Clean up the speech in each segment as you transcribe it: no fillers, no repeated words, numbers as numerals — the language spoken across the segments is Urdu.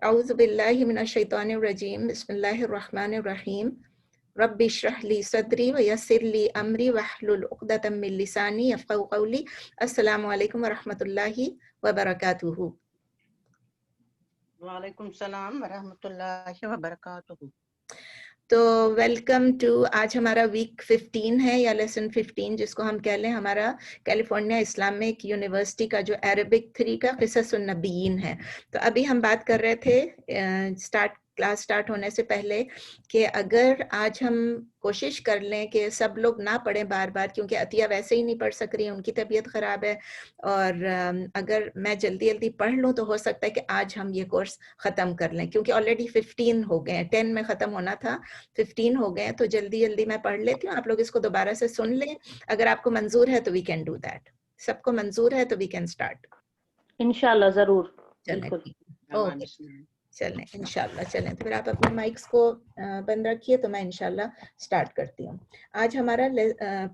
اعوذ باللہ من الشیطان الرجیم بسم اللہ الرحمن الرحیم رب اشرح لی صدری ویسر لی امری واحلل عقدۃ من لسانی یفقهوا قولی. السلام علیکم ورحمۃ اللہ وبرکاتہ. وعلیکم السلام ورحمۃ اللہ وبرکاتہ. تو ویلکم ٹو، آج ہمارا ویک 15 ہے یا لیسن 15 جس کو ہم کہہ لیں. ہمارا کیلیفورنیا اسلامک یونیورسٹی کا جو عربک 3 کا قصص النبیین ہے. تو ابھی ہم بات کر رہے تھے کلاس سٹارٹ ہونے سے پہلے کہ اگر آج ہم کوشش کر لیں کہ سب لوگ نہ پڑھیں بار بار، کیونکہ عطیہ ویسے ہی نہیں پڑھ سک رہی، ان کی طبیعت خراب ہے، اور اگر میں جلدی جلدی پڑھ لوں تو ہو سکتا ہے کہ آج ہم یہ کورس ختم کر لیں، کیونکہ آلریڈی 15 ہو گئے ہیں. 10 میں ختم ہونا تھا، 15 ہو گئے ہیں. تو جلدی جلدی میں پڑھ لیتی ہوں، آپ لوگ اس کو دوبارہ سے سن لیں. اگر آپ کو منظور ہے تو وی کین ڈو دیٹ. سب کو منظور ہے تو وی کین اسٹارٹ. انشاءاللہ ضرور. چلیں بالکل. اوکے، چلیں انشاءاللہ. چلیں تو پھر آپ اپنے مائکس کو بند رکھیے تو میں انشاءاللہ اسٹارٹ کرتی ہوں. آج ہمارا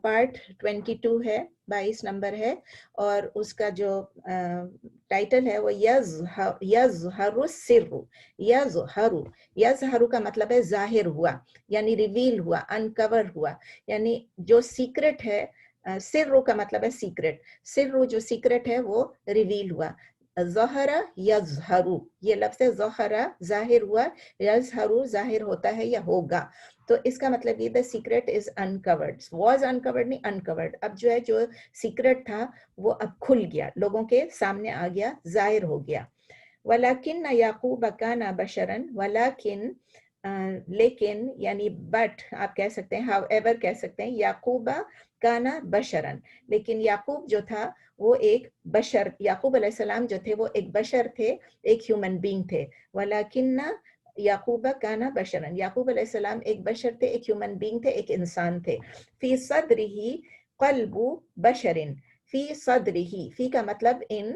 پارٹ 22 ہے، 22 نمبر ہے، اور اس کا جو ٹائٹل ہے وہ یظہر السر. یظہر کا مطلب ہے ظاہر ہوا، یعنی ریویل ہوا، انکور ہوا، یعنی جو سیکرٹ ہے. سر کا مطلب ہے سیکرٹ، سر جو سیکرٹ ہے وہ ریویل ہوا. ظہر یظہر، یہ لفظ ہے ظہر ظاہر ہوا، یظہر ظاہر ہوتا ہے یا ہوگا. تو اس کا مطلب یہ the secret is uncovered. was uncovered نہیں uncovered. اب جو ہے جو سیکرٹ تھا وہ اب کھل گیا، لوگوں کے سامنے آ گیا، ظاہر ہو گیا. وَلَكِنَّ يَعْقُوبَ كَانَ بَشَرًا، وَلَكِن لیکن یعنی بٹ آپ کہہ سکتے ہیں، ہاؤ ایور کہہ سکتے ہیں. یعقوب کانا بشرن، لیکن یعقوب جو تھا وہ ایک بشر، یعقوب علیہ السلام جو تھے وہ ایک بشر تھے، ایک ہیومن بینگ تھے. وَلَكِنَّ یعقوب کانا بشرن، یعقوب علیہ السلام ایک بشر تھے، ایک ہیومن بینگ تھے، ایک انسان تھے. فی صدرہ قلب بشرن، فی صدرہ، فی کا مطلب ان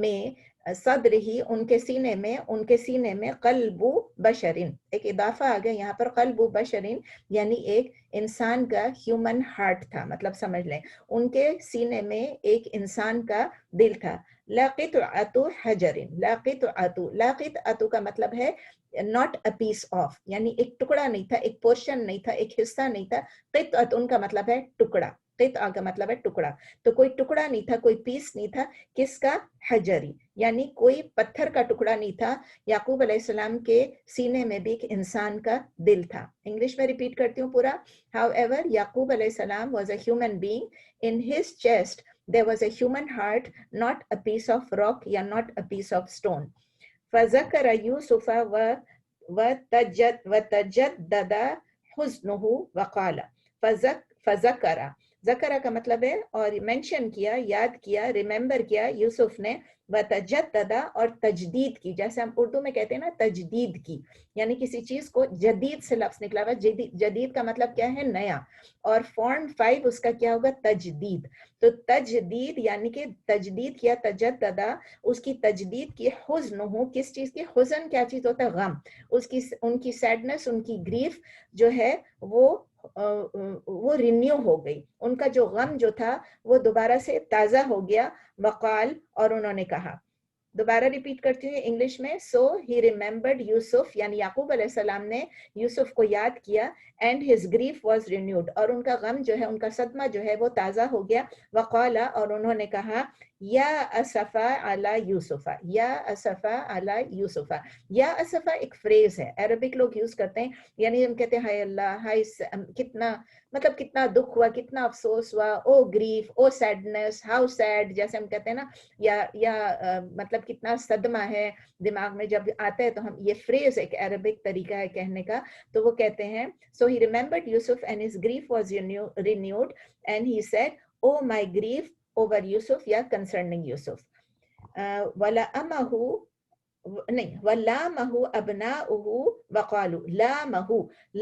میں، صدر ہی ان کے سینے میں، ان کے سینے میں قلب بشرین، ایک اضافہ آ گیا یہاں پر، قلب بشرین یعنی ایک انسان کا ہیومن ہارٹ تھا، مطلب سمجھ لیں ان کے سینے میں ایک انسان کا دل تھا. لقطعۃ حجر، لقطعۃ کا مطلب ہے ناٹ اے پیس آف، یعنی ایک ٹکڑا نہیں تھا، ایک پورشن نہیں تھا، ایک حصہ نہیں تھا. قطعۃ ان کا مطلب ہے ٹکڑا، قطعہ کا مطلب ہے ٹکڑا. تو کوئی ٹکڑا نہیں تھا، کوئی پیس نہیں تھا. کس کا؟ حجری، یعنی کوئی پتھر کا ٹکڑا نہیں تھا. یعقوب علیہ السلام کے سینے میں بھی ایک انسان کا دل تھا. انگلش میں ریپیٹ کرتی ہوں پورا. However, یعقوب علیہ السلام was a human being. In his chest there was a human heart, not a piece of rock یا not a piece of stone. فذكر يوسف وتجدد حزنه وقال. فذكر، ذکر کا مطلب ہے اور مینشن کیا، یاد کیا، ریممبر کیا یوسف نے. وتجدد اور تجدید کی، جیسے ہم اردو میں کہتے ہیں نا تجدید کی، یعنی کسی چیز کو جدید سے لفظ نکلا ہوا. جدید کا مطلب کیا ہے؟ نیا. اور فارم 5 اس کا کیا ہوگا؟ تجدید. تو تجدید یعنی کہ تجدید کیا، تجدد اس کی تجدید کی. حزن ہو، کس چیز کی؟ حزن کیا چیز ہوتا ہے؟ غم. اس کی، ان کی سیڈنس، ان کی گریف جو ہے وہ رینیو ہو گئی، ان کا جو غم جو تھا وہ دوبارہ سے تازہ ہو گیا. وقال، اور انہوں نے کہا. دوبارہ ریپیٹ کرتی ہوں انگلش میں. سو ہی ریممبرڈ یوسف، یعنی یعقوب علیہ السلام نے یوسف کو یاد کیا. And his grief was renewed, اور ان کا غم جو ہے، ان کا صدمہ جو ہے وہ تازہ ہو گیا. وقال، اور انہوں نے کہا. یا اسفا علی یوسف، یا اسفا علی یوسف. یا اسفا ایک فریز ہے، عربک لوگ یوز کرتے ہیں، یعنی ہم کہتے ہیں ہائے اللہ، ہائے کتنا، مطلب کتنا دکھ ہوا، کتنا افسوس ہوا. Oh grief, oh sadness, how sad جیسے ہم کہتے ہیں نا، یا مطلب کتنا صدمہ ہے. دماغ میں جب آتا ہے تو ہم یہ فریز ایک عربک طریقہ ہے کہنے کا، تو وہ کہتے ہیں. So he remembered Yusuf and his grief was renewed and he said oh my grief over Yusuf یا کنسرننگ یوسف. وَلَأَمَهُ نہیں، وَلَامَهُ أَبْنَاؤُهُ وَقَالُوا لَامَهُ.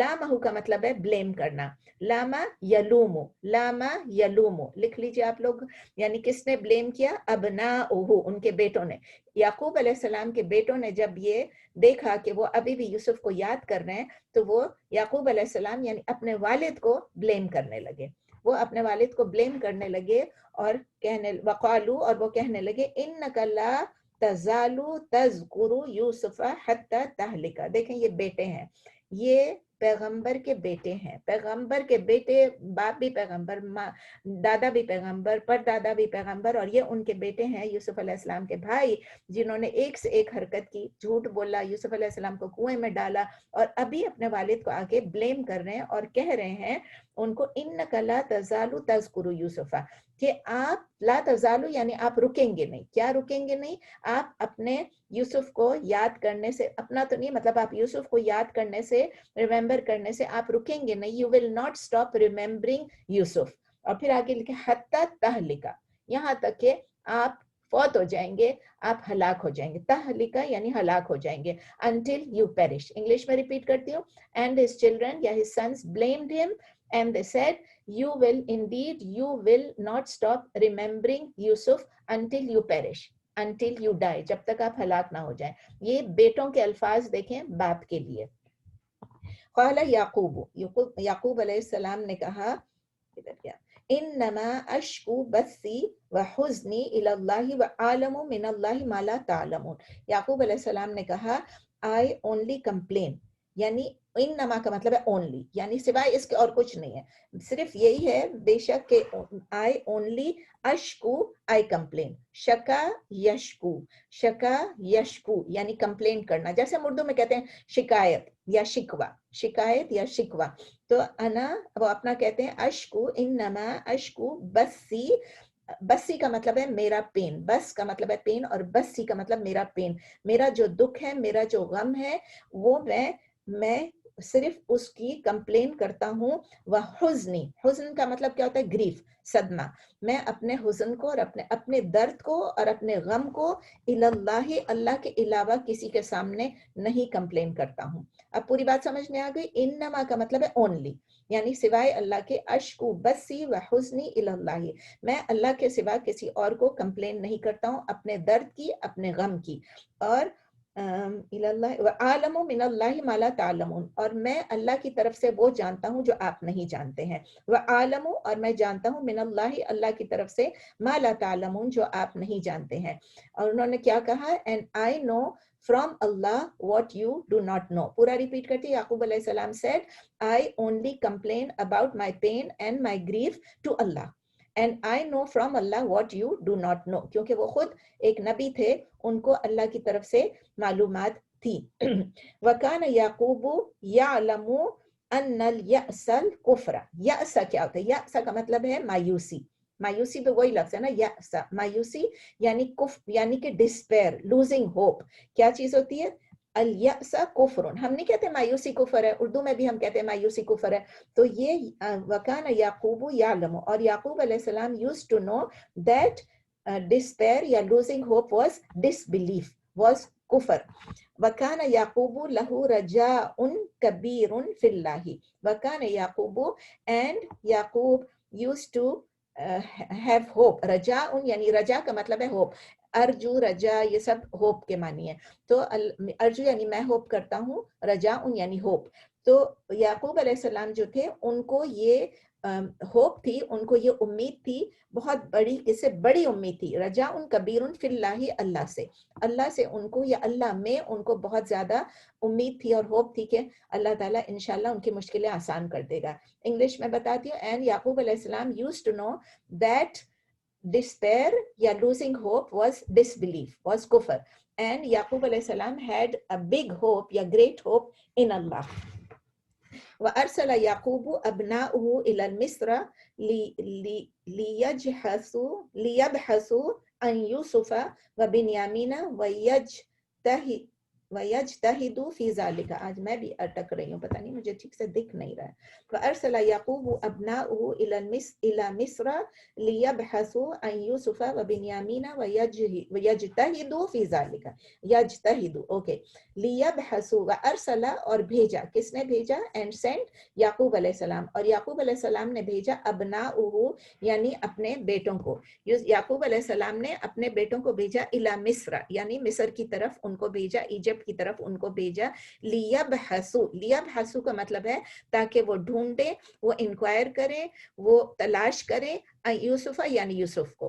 لامہو کا مطلب ہے بلیم کرنا. لاما یلومو، لاما یلومو لکھ لیجیے آپ لوگ. یعنی کس نے بلیم کیا؟ ابناؤہ، ان کے بیٹوں نے. یعقوب علیہ السلام کے بیٹوں نے جب یہ دیکھا کہ وہ ابھی بھی یوسف کو یاد کر رہے ہیں، تو وہ یعقوب علیہ السلام یعنی اپنے والد کو بلیم کرنے لگے. وہ اپنے والد کو بلیم کرنے لگے اور کہنے، وقالو، اور وہ کہنے لگے. انک لا تزالو تذکرو یوسف حتی تہلکا. دیکھیں یہ بیٹے ہیں, یہ پیغمبر کے بیٹے ہیں, پیغمبر کے بیٹے, باپ بھی پیغمبر, دادا بھی پیغمبر, پر دادا بھی پیغمبر, اور یہ ان کے بیٹے ہیں یوسف علیہ السلام کے بھائی, جنہوں نے ایک سے ایک حرکت کی, جھوٹ بولا, یوسف علیہ السلام کو کنویں میں ڈالا, اور ابھی اپنے والد کو آگے بلیم کر رہے ہیں اور کہہ رہے ہیں ان کو انک لا تزالو تذکر یوسف, کہ آپ لا تزالو یعنی آپ رکیں گے نہیں. کیا رکیں گے نہیں؟ آپ اپنے یوسف کو یاد کرنے سے, اپنا تو نہیں مطلب آپ یوسف کو یاد کرنے سے, ریممبر کرنے سے آپ رکیں گے نہیں. You will not stop remembering Yusuf. اور پھر آگے لکھے حتی تہلکا, یہاں تک کہ آپ فوت ہو جائیں گے, آپ ہلاک ہو جائیں گے. تہلکا یعنی ہلاک ہو جائیں گے. until you perish. انگلش میں ریپیٹ کرتی ہوں. and his children یا his sons blamed him and they said you will indeed you will not stop remembering Yusuf until you perish, until you die, جب تک آپ ہلاک نہ ہو جائیں. یہ بیٹوں کے الفاظ دیکھیں باپ کے لیے. قال یعقوب علیہ السلام نے کہا, ادھر کیا, انما اشکو بثی وحزنی الی اللہ وعالم من اللہ ما لا تعلمون. یعقوب علیہ السلام نے کہا I only complain, یعنی انما کا مطلب ہے only, یعنی سوائے اس کے اور کچھ نہیں ہے, صرف یہی ہے بے شک کہ I only اشکو I complain. شکا یشکو, شکا یشکو یعنی کمپلین کرنا, جیسے ہم اردو میں کہتے ہیں شکایت یا شکوہ, شکایت یا شکوہ. تو انا وہ اپنا کہتے ہیں اشکو, انما اشکو بثی, بسی کا مطلب ہے میرا پین, بس کا مطلب ہے پین اور بسی کا مطلب میرا پین. میرا جو دکھ ہے, میرا جو غم ہے, وہ میں صرف اس کی کمپلین کرتا ہوں. وحزنی, حزن کا مطلب کیا ہوتا ہے؟ گریف, صدمہ. میں اپنے حزن کو اور اپنے درد کو اور اپنے غم کو اللہ, اللہ کے علاوہ کسی کے سامنے نہیں کمپلین کرتا ہوں. اب پوری بات سمجھ میں آ گئی. انما کا مطلب ہے اونلی, یعنی سوائے اللہ کے. اشکو بسی وحزنی الی اللہ, میں اللہ کے سوا کسی اور کو کمپلین نہیں کرتا ہوں اپنے درد کی, اپنے غم کی. اور وَعَالَمُ مِنَ اللَّهِ مَا لَا تَعْلَمُونَ, اور میں اللہ کی طرف سے وہ جانتا ہوں جو آپ نہیں جانتے ہیں. وَعَالَمُ, اور میں جانتا ہوں, مِنَ اللَّهِ, اللہ کی طرف سے, مَا لَا تَعْلَمُونَ, جو آپ نہیں جانتے ہیں. اور انہوں نے کیا کہا؟ and I know from Allah what you do not know. پورا ریپیٹ کرتی. یعقوب علیہ السلام said I only complain about my pain and my grief to Allah. And I know from Allah what you do not know. کیونکہ وہ خود ایک نبی تھے, ان کو اللہ کی طرف سے معلومات تھی. وَكَانَ يَعْقُوبُ يَعْلَمُ أَنَّ الْيَأْسَ الْكُفْرَ. یأس کیا ہوتا ہے؟ یأس کا مطلب ہے مایوسی. مایوسی تو وہی لفظ ہے نا, یأس, مایوسی یعنی یعنی کہ ڈسپیر, لوزنگ ہوپ. کیا چیز ہوتی ہے؟ الیأس کفر. ہم نہیں کہتے مایوسی کفر ہے, اردو میں بھی ہم کہتے ہیں مایوسی کفر ہے. تو یہ وَكَانَ يَعْقُوبُ يَعْلَمُ, اور یعقوب علیہ السلام used to know that despair یا losing hope was disbelief, was kufr. وَكَانَ يَعْقُوبُ لَهُ رَجَاءٌ كَبِيرٌ فِي اللَّهِ. وَكَانَ يَعْقُوبُ, and Yaqub used to have hope. رجاء یعنی رجا کا مطلب ہے ہوپ. ارجو, رجا, یہ سب ہوپ کے معنی ہے. تو ارجو یعنی میں ہوپ کرتا ہوں, رجا یعنی ہوپ. تو یعقوب علیہ السلام جو تھے, ان کو یہ ہوپ تھی, ان کو یہ امید تھی, بہت بڑی, کس سے بڑی امید تھی. رجا کبیر فی اللہ, اللہ سے, اللہ سے ان کو, یا اللہ میں ان کو بہت زیادہ امید تھی اور ہوپ تھی کہ اللہ تعالیٰ انشاءاللہ ان کی مشکلیں آسان کر دے گا. انگلش میں بتاتی ہوں. اینڈ یعقوب علیہ السلام used to know that despair یا losing hope was disbelief, was kufr. And Yaqub alayhi salam had a big hope, یا great hope in Allah. وَأَرْسَلَ يَعْقُوبُ أَبْنَاءَهُ إِلَى الْمِصْرَ لِيَبْحَثُوا عَنْ يُوسُفَ وَبِنْيَامِينَ وَيَجْتَهِدُوا فِي ذَلِكَ. آج میں بھی اٹک رہی ہوں, پتہ نہیں مجھے ٹھیک سے دکھ نہیں رہا ہے. وَأَرْسَلَ يَعْقُوبُ أَبْنَاءَهُ إِلَى مِصْرَ لِيَبْحَثُوا عَنْ يُوسُفَ وَبِنْيَامِينَ وَيَجْتَهِدُوا فِي ذَلِكَ. یجتہدوا, اوکے. لِيَبْحَثُوا, وَأَرْسَلَ, اور بھیجا, کس نے بھیجا؟ and sent یعقوب علیہ السلام. اور یعقوب علیہ السلام نے بھیجا ابناؤہ, یعنی اپنے بیٹوں کو. یعقوب علیہ السلام نے اپنے بیٹوں کو بھیجا الی مصر, یعنی مصر کی طرف ان کو بھیجا, ایجپٹ کی طرف ان کو بھیجا. لیبحثوا, لیبحثوا کا مطلب ہے تاکہ وہ ڈھونڈیں, وہ انکوائر کریں, وہ تلاش کریں, یوسف یعنی یوسف کو.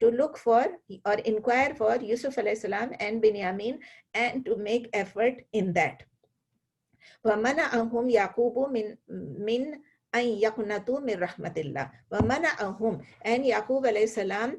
to look for or inquire for Yusuf alayhi salam and Binyamin, and to make effort in that. وَمَنَعَهُمْ يَعْقُوبُ مِنْ أَنْ يَقْنَطُوا مِنْ رَحْمَةِ اللَّهِ وَمَنَعَهُمْ, and Yaqub alayhi salam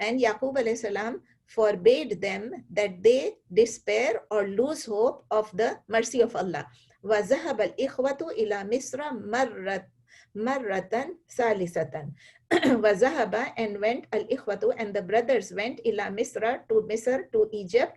and Yaqub alayhi salam forbade them that they despair or lose hope of the mercy of Allah. وَذَهَبَ الْإِخْوَةُ إِلَى مِصْرَ مرة ثالثة. وذهب, and went, al-ikhwatu, and the brothers went, ila Misra, to Misr, to Egypt,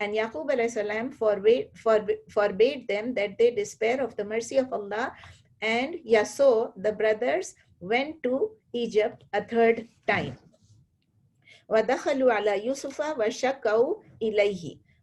and Yaqub alayhi salam forbade them that they despair of the mercy of Allah, and so the brothers went to Egypt a third time. وَدَخَلُوا عَلَى يُوسُفَ وَشَكَّوْا إِلَيْهِ,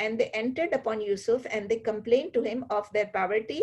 and they entered upon Yusuf and they complained to him of their poverty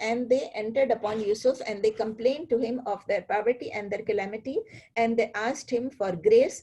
and they entered upon Yusuf and they complained to him of their poverty and their calamity and they asked him for grace,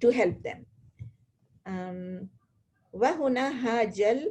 to help them. وهنا هاجل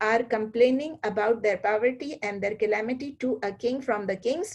are complaining about their poverty and their calamity to a king from the kings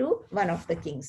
to one of the kings।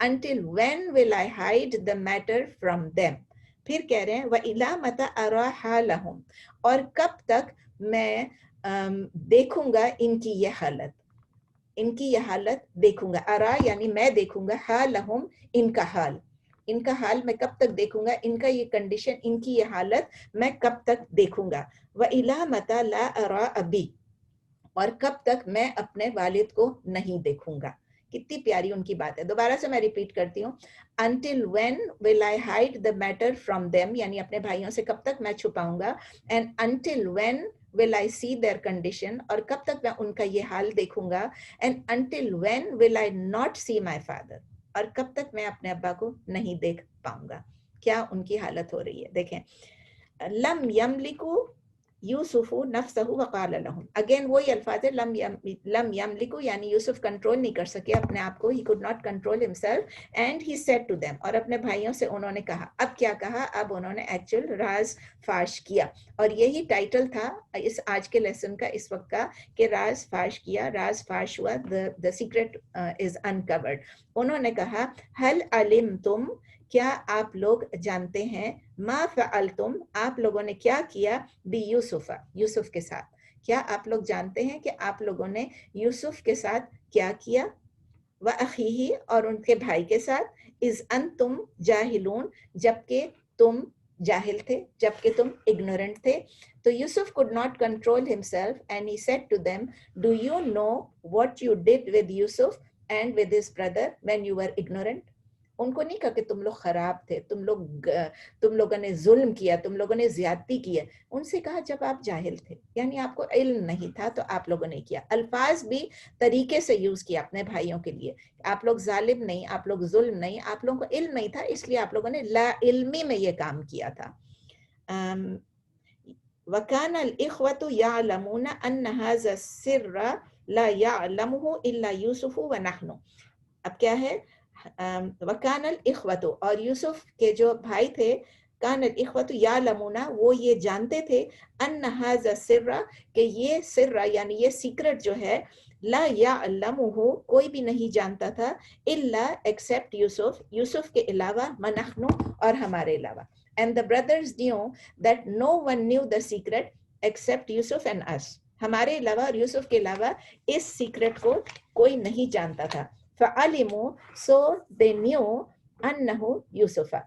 until when will I hide the matter from them, پھر کہہ رہے ہیں وَإِلَى مَتَى أَرَى حَالَهُمْ، اور کب تک میں دیکھوں گا ان کی یہ حالت، ان کی یہ حالت دیکھوں گا. ارا یعنی میں دیکھوں گا، حالہم ان کا حال، ان کا حال میں کب تک دیکھوں گا، ان کا یہ کنڈیشن، ان کی یہ حالت میں کب تک دیکھوں گا. وَإِلَى مَتَى لَا أَرَى أَبِي، اور کب تک میں اپنے والد کو نہیں دیکھوں گا. کتنی پیاری ان کی بات ہے. دوبارہ سے میں ریپیٹ کرتی ہوں. Until when will I hide the matter from them، یعنی اپنے بھائیوں سے کب تک میں چھپاؤں گا. And until when will I see their condition، اور کب تک میں ان کا یہ حال دیکھوں گا. And until when will I not see my father، اور کب تک میں اپنے ابا کو نہیں دیکھ پاؤں گا. کیا ان کی حالت ہو رہی ہے دیکھیں. لم یملکو یوسف نفسہ وقال لهم، اگین وہی الفاظ ہے. لم یملکو یعنی یوسف کنٹرول نہیں کر سکے اپنے آپ کو. he could not control himself and he said to them، اور اپنے بھائیوں سے انہوں نے کہا. اب کیا کہا؟ اب انہوں نے ایکچوئل راز فاش کیا، اور یہی ٹائٹل تھا اس آج کے لیسن کا اس وقت کا، کہ راز فاش کیا، راز فاش ہوا، the secret is uncovered. انہوں نے کہا هل علمتم، کیا آپ لوگ جانتے ہیں، ما فعلتم، آپ لوگوں نے کیا کیا، بی یوسف، یوسف کے ساتھ. کیا آپ لوگ جانتے ہیں کہ آپ لوگوں نے یوسف کے ساتھ کیا کیا. وَأَخِيهِ، اور ان کے بھائی کے ساتھ. اِذْ أَنْتُمْ جَاهِلُونَ، جبکہ تم جاہل تھے، جبکہ تم ignorant تھے. تو یوسف could not control himself and he said to them, do you know what you did with Yusuf and with his brother when you were ignorant؟ ان کو نہیں کہا کہ تم لوگ خراب تھے، تم لوگوں نے ظلم کیا، تم لوگوں نے زیادتی کی ہے. ان سے کہا جب آپ جاہل تھے، یعنی آپ کو علم نہیں تھا تو آپ لوگوں نے کیا. الفاظ بھی طریقے سے یوز کیا اپنے بھائیوں کے لیے. آپ لوگ ظالم نہیں، آپ لوگ ظلم نہیں، آپ لوگوں کو علم نہیں تھا، اس لیے آپ لوگوں نے لا علمی میں یہ کام کیا تھا. وَكَانَ الْإِخْوَةُ يَعْلَمُونَ أَنَّ هَذَا السِّرَّ لَا يَعْلَمُهُ إِلَّا يُوسُفُ وَنَحْنُ. اب کیا ہے؟ وَكَانَ الْإِخْوَةُ، اور یوسف کے جو بھائی تھے، کان الْإِخْوَةُ يَعْلَمُونَ، وہ یہ جانتے تھے، أَنَّ هَذَا السِّرَّ، کہ یہ سر یعنی یہ سیکرٹ جو ہے، لا يَعْلَمُهُ، کوئی بھی نہیں جانتا تھا، إِلَّا except یوسف، یوسف کے علاوہ، وَنَحْنُ، اور ہمارے علاوہ. And the brothers knew that no one knew the secret except Yusuf and us. ہمارے علاوہ اور یوسف کے علاوہ اس سیکرٹ کو کوئی نہیں جانتا تھا. فَعَلِمُوا، so they knew أَنَّهُ يُوسُفَ،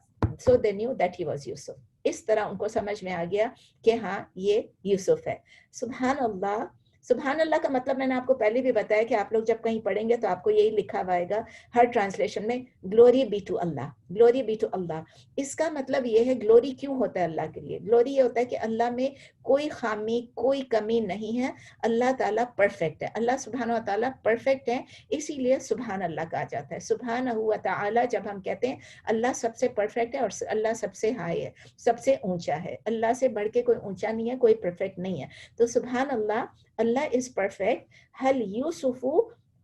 so they knew that he was Yusuf. اس طرح ان کو سمجھ میں آ گیا کہ ہاں یہ یوسف ہے. سبحان اللہ. سبحان اللہ کا مطلب میں نے آپ کو پہلے بھی بتایا کہ آپ لوگ جب کہیں پڑھیں گے تو آپ کو یہی لکھا ہوا آئے گا ہر ٹرانسلیشن میں، glory be to Allah, glory be to Allah. اس کا مطلب یہ ہے، گلوری کیوں ہوتا ہے اللہ کے لیے؟ گلوری یہ ہوتا ہے کہ اللہ میں کوئی خامی، کوئی کمی نہیں ہے. اللہ تعالیٰ پرفیکٹ ہے، اللہ سبحانہ و تعالیٰ پرفیکٹ ہے، اسی لیے سبحان اللہ کہا جاتا ہے. سبحانہ و تعالیٰ جب ہم کہتے ہیں اللہ سب سے پرفیکٹ ہے اور اللہ سب سے ہائی ہے، سب سے اونچا ہے، اللہ سے بڑھ کے کوئی اونچا نہیں ہے، کوئی پرفیکٹ نہیں ہے. تو سبحان اللہ، اللہ از پرفیکٹ. حل یوسف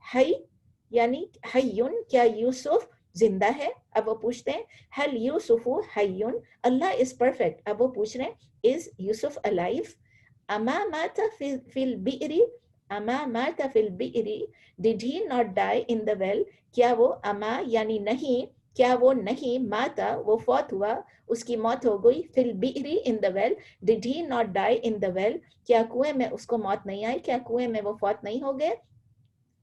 حی، یعنی حیون، کیا یوسف زندہ ہے؟ اب وہ پوچھتے ہیں حل یوسف حیون، اللہ از پرفیکٹ. اب وہ پوچھ رہے ہیں از یوسف الائیو؟ اما مات فی البئر، اما مات فی البئر، ڈڈ he not die in the well? کیا وہ اما یعنی نہیں، کیا وہ نہیں، ماتا وہ فوت ہوا، اس کی موت ہو گئی، فی البئر in the well, did he not die in the well, کیا کنویں میں اس کو موت نہیں آئی، کیا کنویں میں وہ فوت نہیں ہو گئے.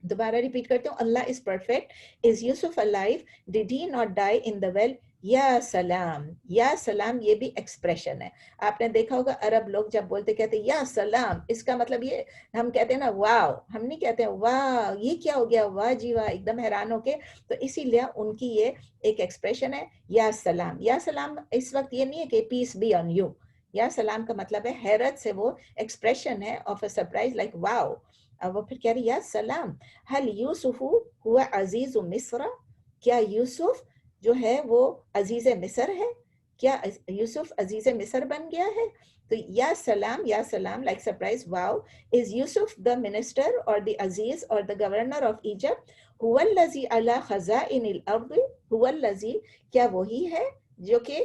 دوبارہ ریپیٹ کرتے ہوں، Allah is perfect. Is Yusuf alive? Did he not die in the well? یا سلام، یا سلام یہ بھی ایکسپریشن ہے. آپ نے دیکھا ہوگا عرب لوگ جب بولتے کہتے یا سلام، اس کا مطلب یہ، ہم کہتے ہیں نا واو، ہم نہیں کہتے ہیں واو یہ کیا ہو گیا، واہ جی واہ، ایک دم حیران ہو کے. تو اسی لیے ان کی یہ ایک ایکسپریشن ہے یا سلام. یا سلام اس وقت یہ نہیں ہے کہ پیس بی آن یو. یا سلام کا مطلب ہے حیرت سے وہ ایکسپریشن ہے of a surprise, like wow. وہ پھر کہہ رہی یا سلام. حل یوسف ہوا عزیز مصر، کیا یوسف جو ہے وہ عزیز مصر ہے؟ کیا یوسف عزیز مصر بن گیا ہے؟ تو یا سلام like surprise, wow. Is Yusuf the minister اور دی عزیز اور دا گورنر آف ایجپٹ؟ هو الذی علی خزائن الارض، هو الذی، کیا وہی ہے جو کہ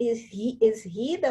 is he the,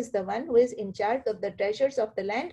is the one who is in charge of the treasures of the land।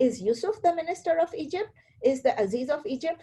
is Yusuf the minister of Egypt, is the Aziz of Egypt,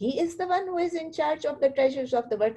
He is the one who is in charge of the treasures of the world,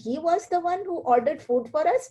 he was the one who ordered food for us।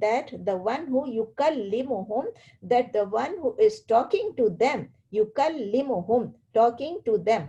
that the one who yukallimuhum, that the one who is talking to them, yukallimuhum, talking to them,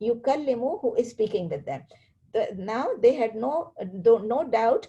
yukallimu who is speaking with them। Now they had no doubt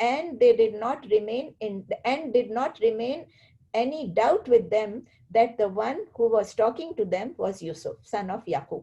And they did not remain any doubt with them that the one who was talking to them was Yusuf, son of Yaqub।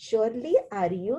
surely are you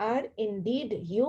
are indeed you,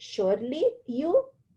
surely you,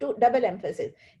2 double emphasis।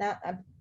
Now,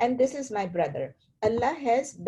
and this is my brother. Allah has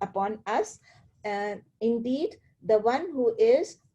upon us. Indeed, the one who is,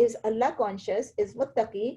is Allah conscious, is muttaqi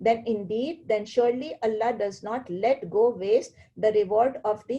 then indeed, then surely Allah does not let go waste the reward of the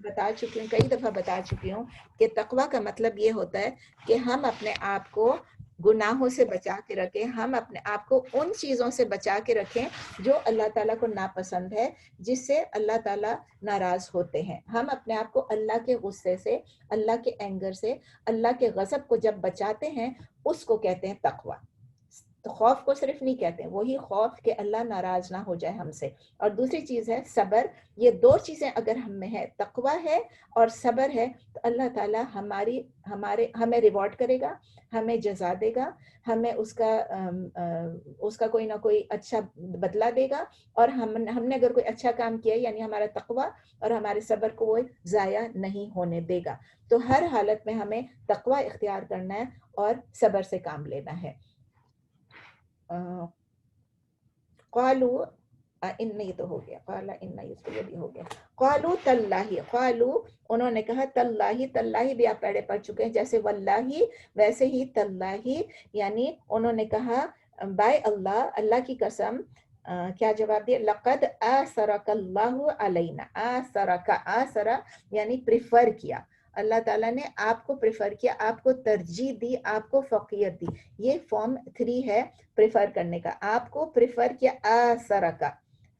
بتا چکی ہوں، کئی دفعہ بتا چکی ہوں کہ تقوی کا مطلب یہ ہوتا ہے کہ ہم اپنے آپ کو گناہوں سے بچا کے رکھیں، ہم اپنے آپ کو ان چیزوں سے بچا کے رکھیں جو اللہ تعالیٰ کو ناپسند ہے، جس سے اللہ تعالیٰ ناراض ہوتے ہیں. ہم اپنے آپ کو اللہ کے غصے سے، اللہ کے اینگر سے، اللہ کے غضب کو جب بچاتے ہیں، اس کو کہتے ہیں تقوی. تو خوف کو صرف نہیں کہتے ہیں، وہی خوف کہ اللہ ناراض نہ ہو جائے ہم سے. اور دوسری چیز ہے صبر. یہ دو چیزیں اگر ہم میں ہے، تقوی ہے اور صبر ہے، تو اللہ تعالیٰ ہمیں ریوارڈ کرے گا، ہمیں جزا دے گا، ہمیں اس کا کوئی نہ کوئی اچھا بدلہ دے گا. اور ہم نے اگر کوئی اچھا کام کیا یعنی ہمارا تقوی اور ہمارے صبر کو وہ ضائع نہیں ہونے دے گا. تو ہر حالت میں ہمیں تقوی اختیار کرنا ہے اور صبر سے کام لینا ہے. قالو ان یہ تو ہو گیا، قال ان یہ بھی ہو گیا. قالو تاللہ، قالو انہوں نے کہا تاللہ، تاللہ بھی آپ پہلے پڑھ چکے ہیں، جیسے واللہ ویسے ہی تاللہ، یعنی انہوں نے کہا بائے اللہ، اللہ کی قسم. کیا جواب دیا؟ لقد آثرک اللہ علینا. آثرک، آثر یعنی پریفر کیا، اللہ تعالیٰ نے آپ کو پریفر کیا، آپ کو ترجیح دی، آپ کو فوقیت دی. یہ فارم 3 ہے پریفر کرنے کا. آپ کو پریفر کیا، آثرکا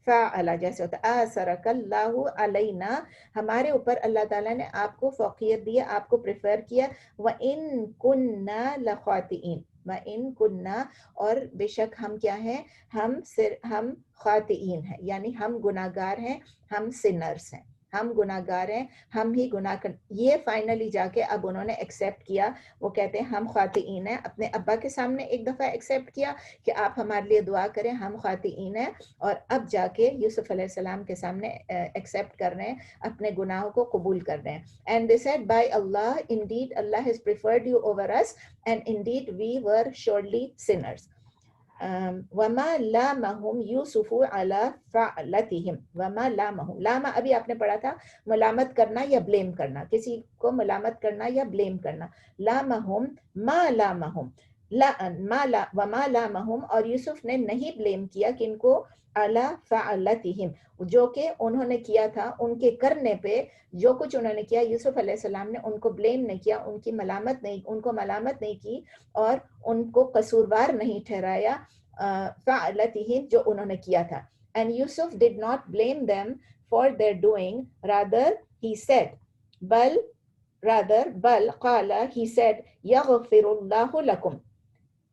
فعلا جیسے ہوتا ہے، آثرک اللہ علینا، ہمارے اوپر اللہ تعالیٰ نے آپ کو فوقیت دیا، آپ کو پریفر کیا. وَإِن كُنَّا لَخَاطِئِينَ، وَإِن كُنَّا اور بے شک ہم کیا ہیں، ہم خاطئین ہیں، یعنی ہم گناہگار ہیں، ہم سنرز ہیں، ہم گناہگار ہیں، ہم ہی گناہ کر. یہ فائنلی جا کے اب انہوں نے ایکسیپٹ کیا. وہ کہتے ہیں ہم خاطئین ہیں. اپنے ابا کے سامنے ایک دفعہ ایکسیپٹ کیا کہ آپ ہمارے لیے دعا کریں، ہم خاطئین ہیں. اور اب جا کے یوسف علیہ السلام کے سامنے ایکسیپٹ کر رہے ہیں، اپنے گناہوں کو قبول کر رہے ہیں. And they said, by Allah, indeed Allah has preferred you over us, and indeed we were surely sinners. وما لامہم یوسف علی فعلتہم. وما لامہم، لاما ابھی آپ نے پڑھا تھا ملامت کرنا یا بلیم کرنا، کسی کو ملامت کرنا یا بلیم کرنا. لامہم، ما لامہم، وما لامہم، اور یوسف نے نہیں بلیم کیا کن کو، علی فعلتہم، جو کہ انہوں نے کیا تھا، ان کے کرنے پہ جو کچھ انہوں نے کیا. یوسف علیہ السلام نے ان کو بلیم نہیں کیا، ان کو ملامت نہیں کی اور ان کو قصوروار نہیں ٹھہرایا فعلتہم، جو انہوں نے کیا تھا. And Yusuf did not blame them for their doing, rather he said, بل قال he said, يغفر الله لكم،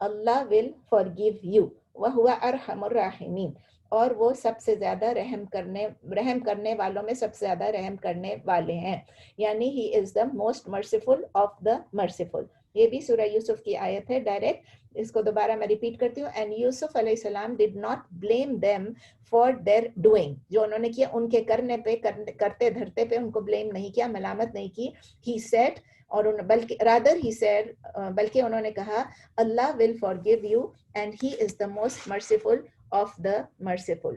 Allah will forgive you، وهو ارحم الراحمین، اور وہ سب سے زیادہ رحم کرنے والوں میں سب سے زیادہ رحم کرنے والے ہیں. یعنی he is the most merciful of the merciful. یہ بھی سورہ یوسف کی آیت ہے ڈائریکٹ. اس کو دوبارہ میں ریپیٹ کرتی ہوں. And یوسف علیہ السلام did not blame them for their doing، جو انہوں نے کیا ان کے کرنے پہ، کرتے دھرتے پہ ان کو بلیم نہیں کیا، ملامت نہیں کی. He said، اور بلکہ rather he said، بلکہ انہوں نے کہا Allah will forgive you and he is the most merciful of the merciful.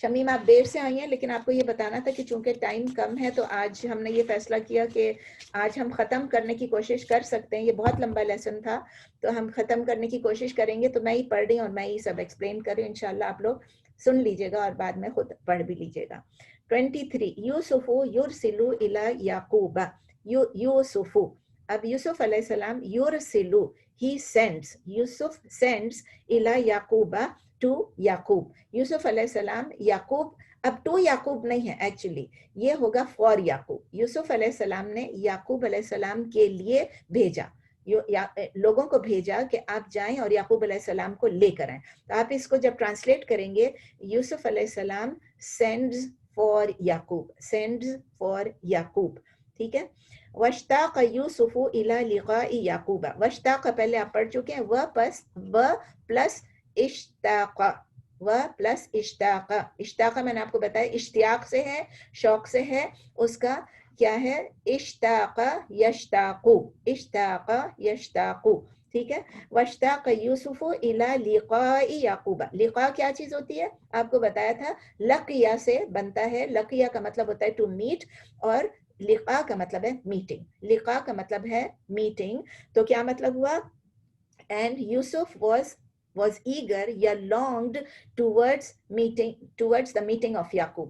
Shamim آپ دیر سے آئی ہیں، لیکن آپ کو یہ بتانا تھا کہ چونکہ ٹائم کم ہے تو آج ہم نے یہ فیصلہ کیا کہ آج ہم ختم کرنے کی کوشش کر سکتے ہیں. یہ بہت لمبا لیسن تھا تو ہم ختم کرنے کی کوشش کریں گے. تو میں ہی پڑھ رہی ہوں اور میں ہی سب ایکسپلین کر رہی ہوں. انشاءاللہ آپ لوگ سن لیجئے گا اور بعد میں خود پڑھ بھی لیجئے گا. 23 یوسف یرسلو الی یعقوب. یوسف، اب یوسف علیہ السلام یرسلو، he sends، یوسف sends الی یعقوب، to یعقوب. یوسف علیہ السلام یعقوب، اب ٹو یعقوب نہیں ہے ایکچولی، یہ ہوگا فور یعقوب. یوسف علیہ السلام نے یعقوب علیہ السلام کے لیے بھیجا، لوگوں کو بھیجا کہ آپ جائیں اور یعقوب علیہ السلام کو لے کر آئیں. تو آپ اس کو جب ٹرانسلیٹ کریں گے، یوسف علیہ السلام sends for Yaqub, sends for یعقوب، ٹھیک ہے. واشتاق یوسف الی لقاء یعقوب. واشتاق پہلے آپ پڑھ چکے ہیں، و پلس اشتاق، و پلس اشتاق. اشتاق میں نے آپ کو بتایا اشتیاق سے ہے، شوق سے ہے، اس کا کیا ہے، اشتاق یشتاقو، اشتاق یشتاقو، ٹھیک ہے. واشتاق یوسف الی لقاء یعقوب. لقاء کیا چیز ہوتی ہے آپ کو بتایا تھا، لقیہ سے بنتا ہے. لقیہ کا مطلب ہوتا ہے ٹو میٹ، اور لقاء کا مطلب ہے میٹنگ. لقاء کا مطلب ہے میٹنگ. تو کیا مطلب ہوا، and Yusuf was eager یا longed towards the meeting of Yaqub.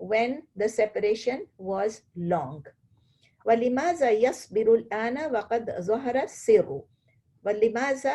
when the separation was long. وَلِمَاذَا يَصْبِرُ الْآنَ وَقَدْ ظَهَرَ السِّرُّ. وَلِمَاذَا,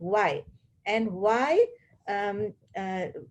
why, and why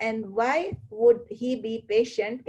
and why would he be patient,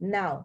now।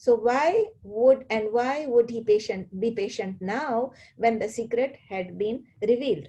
So why would he be patient now when the secret had been revealed?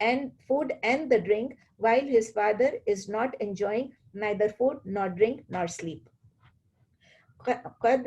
and food and the drink while his father is not enjoying neither food nor drink nor sleep. قد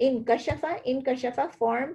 انکشف form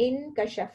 انکشف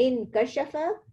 انکشف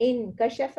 انکشف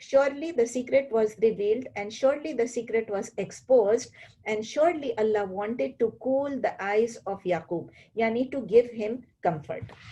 Surely the secret was revealed, and surely the secret was exposed, and surely Allah wanted to cool the eyes of Yaqub, yani to give him comfort,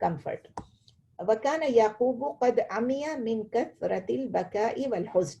comfort. وَكَانَ يَعْقُوبُ قَدْ عَمِيَ مِنْ كَثْرَةِ الْبَكَاءِ وَالْحُزْنِ.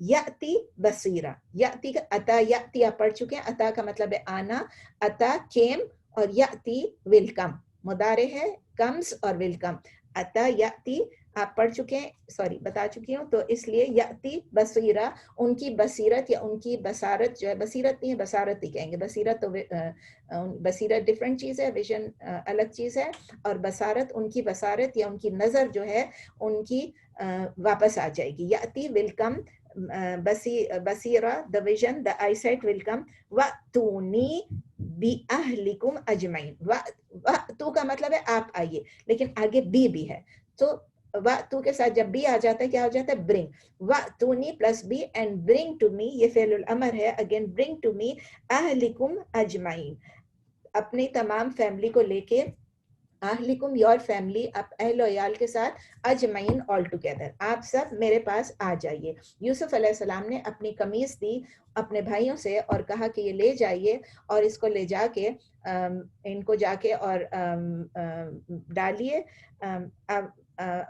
یاتی بصیرہ, یاتی کا اتا, یاتی آپ پڑھ چکے ہیں, اتا کا مطلب ہے آنا, اتا کیم, اور یاتی ول کم, مضارع ہے کمز اور ول کم. اتا یاتی آپ پڑھ چکے ہیں, سوری بتا چکی ہوں, تو اس لیے یاتی بصیرہ, ان کی بصیرت یا ان کی بصارت جو ہے, بصیرت نہیں ہے بصارت ہی کہیں گے, بصیرت تو بصیرت ڈفرینٹ چیز ہے, ویژن الگ چیز ہے, اور بصارت ان کی بصارت یا ان کی نظر جو ہے ان کی واپس آ جائے گی. یاتی ول کم, بصیرہ the vision, the eyesight will come. وَأْتُونِي بِأَهْلِكُمْ أَجْمَعِينَ, وَأْتُو کا مطلب ہے آپ آئیے, لیکن آگے بھی ہے, تو وَأْتُو کے ساتھ جب بھی آ جاتا ہے کیا ہو جاتا ہے, bring. وَأْتُونِی plus be and bring to me, یہ فعل الامر ہے, again bring to me أَهْلِكُمْ أَجْمَعِينَ, اپنی تمام فیملی کو لے کے, اہلکم یور فیملی, اہل و عیال کے ساتھ, اجمعین آل ٹوگیدر, آپ سب میرے پاس آ جائیے. یوسف علیہ السلام نے اپنی قمیص دی اپنے بھائیوں سے اور کہا کہ یہ لے جائیے اور اس کو لے جا کے ان کو جا کے اور ڈالیے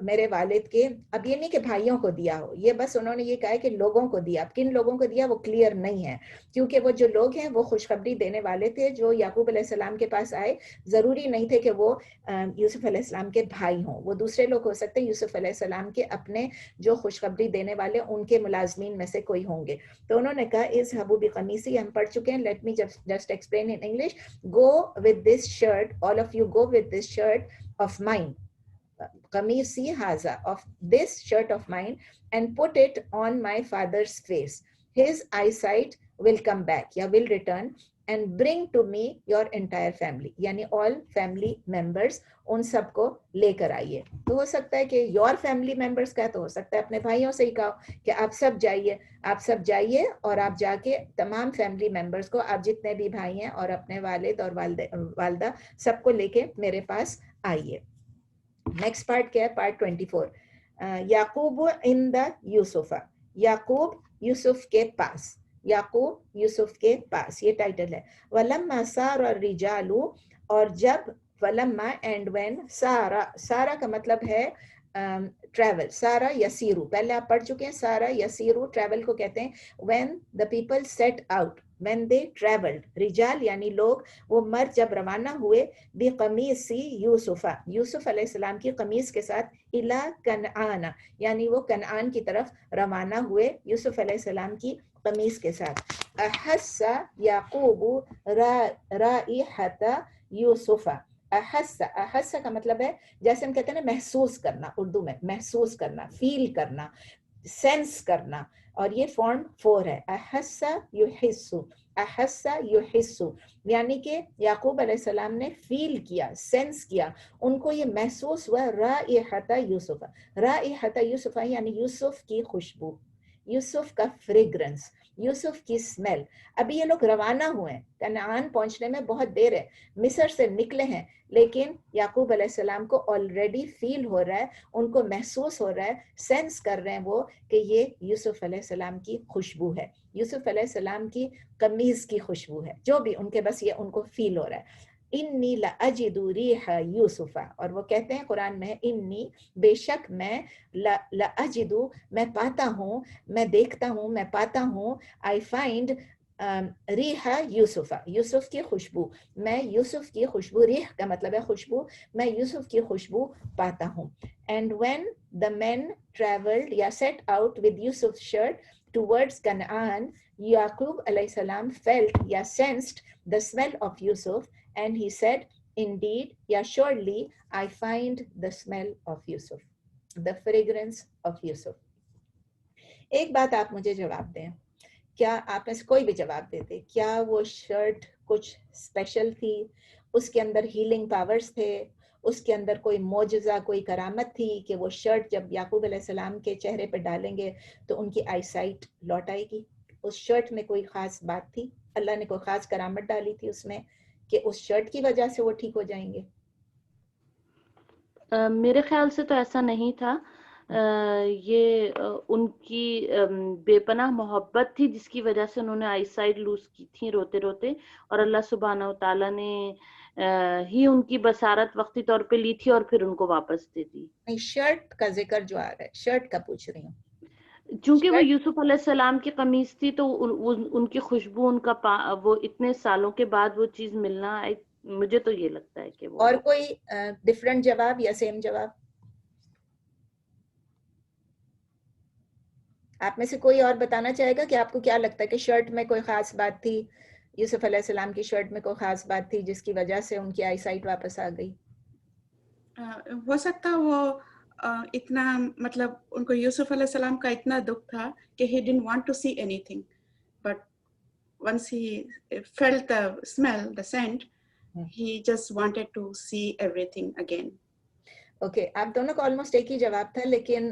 میرے والد کے. اب یہ نہیں کہ بھائیوں کو دیا ہو, یہ بس انہوں نے یہ کہا کہ لوگوں کو دیا. اب کن لوگوں کو دیا وہ کلیئر نہیں ہے, کیونکہ وہ جو لوگ ہیں وہ خوشخبری دینے والے تھے جو یعقوب علیہ السلام کے پاس آئے, ضروری نہیں تھے کہ وہ یوسف علیہ السلام کے بھائی ہوں, وہ دوسرے لوگ ہو سکتے ہیں, یوسف علیہ السلام کے اپنے جو خوشخبری دینے والے ان کے ملازمین میں سے کوئی ہوں گے. تو انہوں نے کہا اذهبوا بقمیصی, ہم پڑھ چکے ہیں, let me just explain in English. Go with this shirt, all of you go with this shirt of mine, قمیصی ہذا, of this shirt of mine, and put it on my father's face. His eyesight will come back, یا will return, and bring to me your entire family, یعنی all family members, ان سب کو لے کر آئیے. تو ہو سکتا ہے کہ your family members کا, تو ہو سکتا ہے اپنے بھائیوں سے ہی کہا کہ آپ سب جائیے, آپ سب جائیے اور آپ جا کے تمام فیملی ممبرس کو, آپ جتنے بھی بھائی ہیں اور اپنے والد اور والدہ سب کو لے کے میرے پاس آئیے. نیکسٹ پارٹ کیا ہے, پارٹ 24. یعقوب عند یوسف, یعقوب یوسف کے پاس, یعقوب یوسف کے پاس, یہ ٹائٹل ہے. وَلَمَّا سَارَ الرِّجَالُ, اور جب, وَلَمَّا اینڈ وین, سارا, سارا کا مطلب ہے ٹریول, سارا یسیرو, پہلے آپ پڑھ چکے ہیں, سارا یسیرو ٹریول کو کہتے ہیں. when the people set out, when they traveled, رجال یعنی لوگ, وہ مرد جب روانہ ہوئے, بقمیص یوسف, یوسف علیہ السلام کی قمیص کے ساتھ, الی کنعان, یعنی وہ کنعان کی طرف روانہ ہوئے یوسف علیہ السلام کی قمیص کے ساتھ. احس یعقوب رائحۃ یوسف, احس, احس کا مطلب ہے جیسے ہم کہتے ہیں نا محسوس کرنا, اردو میں محسوس کرنا, فیل کرنا, سینس کرنا, اور یہ فارم 4 ہے. احس یحس, احس یحس, یعنی کہ یعقوب علیہ السلام نے فیل کیا, سینس کیا, ان کو یہ محسوس ہوا, رائحۃ یوسف, رائحۃ یوسف یعنی یوسف کی خوشبو, یوسف کا فریگرنس, یوسف کی اسمیل. ابھی یہ لوگ روانہ ہوئے ہیں, کنعان پہنچنے میں بہت دیر ہے, مصر سے نکلے ہیں, لیکن یعقوب علیہ السلام کو آلریڈی فیل ہو رہا ہے, ان کو محسوس ہو رہا ہے, سینس کر رہے ہیں وہ کہ یہ یوسف علیہ السلام کی خوشبو ہے, یوسف علیہ السلام کی قمیض کی خوشبو ہے, جو بھی ان کے بس یہ ان کو فیل ہو رہا ہے. انی لاجد ریح یوسف, اور وہ کہتے ہیں قرآن میں, انی بے شک میں, لاجد میں پاتا ہوں, میں دیکھتا ہوں, میں پاتا ہوں, آئی فائنڈ ریح یوسف, یوسف کی خوشبو, میں یوسف کی خوشبو, ریح کا مطلب ہے خوشبو, میں یوسف کی خوشبو پاتا ہوں. And when the men traveled, یا set out with Yusuf's shirt towards Canaan, Yaqub alayhi salam felt, یا sensed the smell of Yusuf, and he said, indeed, یا surely, I find the smell of Yusuf, the fragrance of Yusuf. ایک بات آپ مجھے جواب دیں, کیا آپ میں سے کوئی بھی جواب دیتے, کیا وہ شرٹ کچھ اسپیشل تھی, اس کے اندر ہیلنگ پاورز تھے, اس کے اندر کوئی معجزہ, کوئی کرامت تھی کہ وہ شرٹ جب یعقوب علیہ السلام کے چہرے پہ ڈالیں گے تو ان کی آئی سائٹ لوٹ آئے گی؟ اس شرٹ میں کوئی خاص بات تھی, اللہ نے کوئی خاص کرامت ڈالی تھی اس میں کہ اس شرٹ کی وجہ سے وہ ٹھیک ہو جائیں گے؟ میرے خیال سے تو ایسا نہیں تھا. یہ ان کی بے پناہ محبت تھی جس کی وجہ سے انہوں نے آئی سائڈ لوز کی تھی روتے روتے, اور اللہ سبحانہ و تعالیٰ نے ہی ان کی بصارت وقتی طور پہ لی تھی اور پھر ان کو واپس دے دی. نہیں, شرٹ کا ذکر جو آ رہا ہے, شرٹ کا پوچھ رہی ہوں. چونکہ وہ یوسف علیہ السلام کی قمیص تھی تو ان کی خوشبو، ان کا وہ اتنے سالوں کے بعد وہ چیز ملنا، مجھے تو یہ لگتا ہے کہ وہ. اور کوئی ڈفرنٹ جواب یا سیم جواب؟ آپ میں سے کوئی اور بتانا چاہے گا کہ آپ کو کیا لگتا ہے کہ شرٹ میں کوئی خاص بات تھی، یوسف علیہ السلام کی شرٹ میں کوئی خاص بات تھی جس کی وجہ سے ان کی آئی سائٹ واپس آ گئی؟ ہو سکتا وہ اتنا مطلب ان کو یوسف علیہ السلام کا اتنا دکھ تھا کہ he didn't want to see anything, but once he felt the smell, the scent, he just wanted to see everything again. Okay, آپ دونوں کا آلموسٹ ایک ہی جواب تھا، لیکن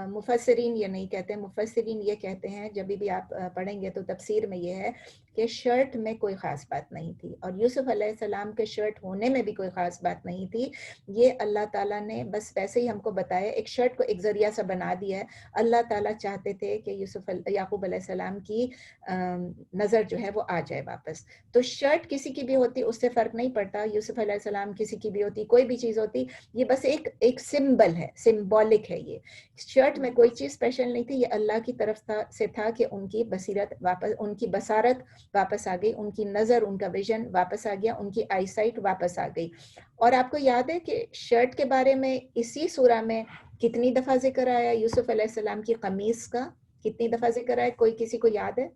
مفسرین یہ نہیں کہتے. مفسرین یہ کہتے ہیں، جب بھی آپ پڑھیں گے تو تفسیر میں یہ ہے کہ شرٹ میں کوئی خاص بات نہیں تھی، اور یوسف علیہ السلام کے شرٹ ہونے میں بھی کوئی خاص بات نہیں تھی. یہ اللہ تعالیٰ نے بس ویسے ہی ہم کو بتایا، ایک شرٹ کو ایک ذریعہ سا بنا دیا ہے. اللہ تعالیٰ چاہتے تھے کہ یعقوب علیہ السلام کی نظر جو ہے وہ آ جائے واپس. تو شرٹ کسی کی بھی ہوتی اس سے فرق نہیں پڑتا، یوسف علیہ السلام کسی کی بھی ہوتی، کوئی بھی چیز ہوتی، یہ بس ایک سمبل ہے، سمبولک ہے. یہ شرٹ میں کوئی چیز اسپیشل نہیں تھی، یہ اللہ کی طرف سے تھا کہ ان کی بصیرت واپس، ان کی بصارت واپس آ گئی، ان کی نظر، ان کا ویژن واپس آ گیا، ان کی آئی سائٹ واپس آ گئی. اور آپ کو یاد ہے کہ شرٹ کے بارے میں اسی سورہ میں کتنی دفعہ ذکر آیا یوسف علیہ السلام کی قمیص کا؟ کتنی دفعہ ذکر آیا؟ کوئی کسی کو یاد ہے؟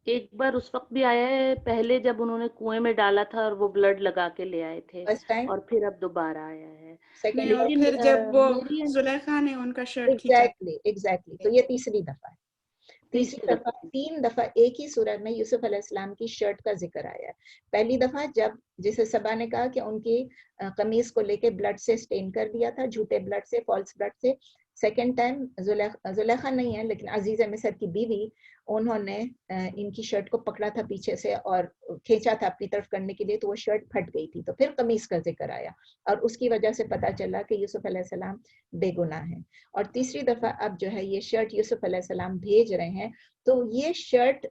ایک بار اس وقت بھی آیا ہے پہلے جب انہوں نے کنویں میں ڈالا تھا اور وہ بلڈ لگا کے لے آئے تھے، فرسٹ ٹائم، اور پھر اب دوبارہ آیا ہے. سیکنڈ، اور لیکن پھر جب وہ زلیخا نے ان کا شرٹ کھینچا. ایگزیکٹلی. تو یہ تیسری دفعہ ہے. تیسری دفعہ، 3 دفعہ ایک ہی سورت میں یوسف علیہ السلام کی شرٹ کا ذکر آیا ہے. پہلی دفعہ جب جسے سبا نے کہا کہ ان کی قمیص کو لے کے بلڈ سے سٹین کر دیا تھا، جھوٹے بلڈ سے، فالس بلڈ سے. سیکنڈ ٹائم زلیخا نہیں ہے لیکن عزیز مصر کی بیوی، انہوں نے ان کی شرٹ کو پکڑا تھا پیچھے سے اور کھینچا تھا اپنی طرف کرنے کے لیے، تو وہ شرٹ پھٹ گئی تھی. تو پھر قمیص کا ذکر آیا اور اس کی وجہ سے پتا چلا کہ یوسف علیہ السلام بے گناہ ہیں. اور تیسری دفعہ اب جو ہے یہ شرٹ یوسف علیہ السلام بھیج رہے ہیں. تو یہ شرٹ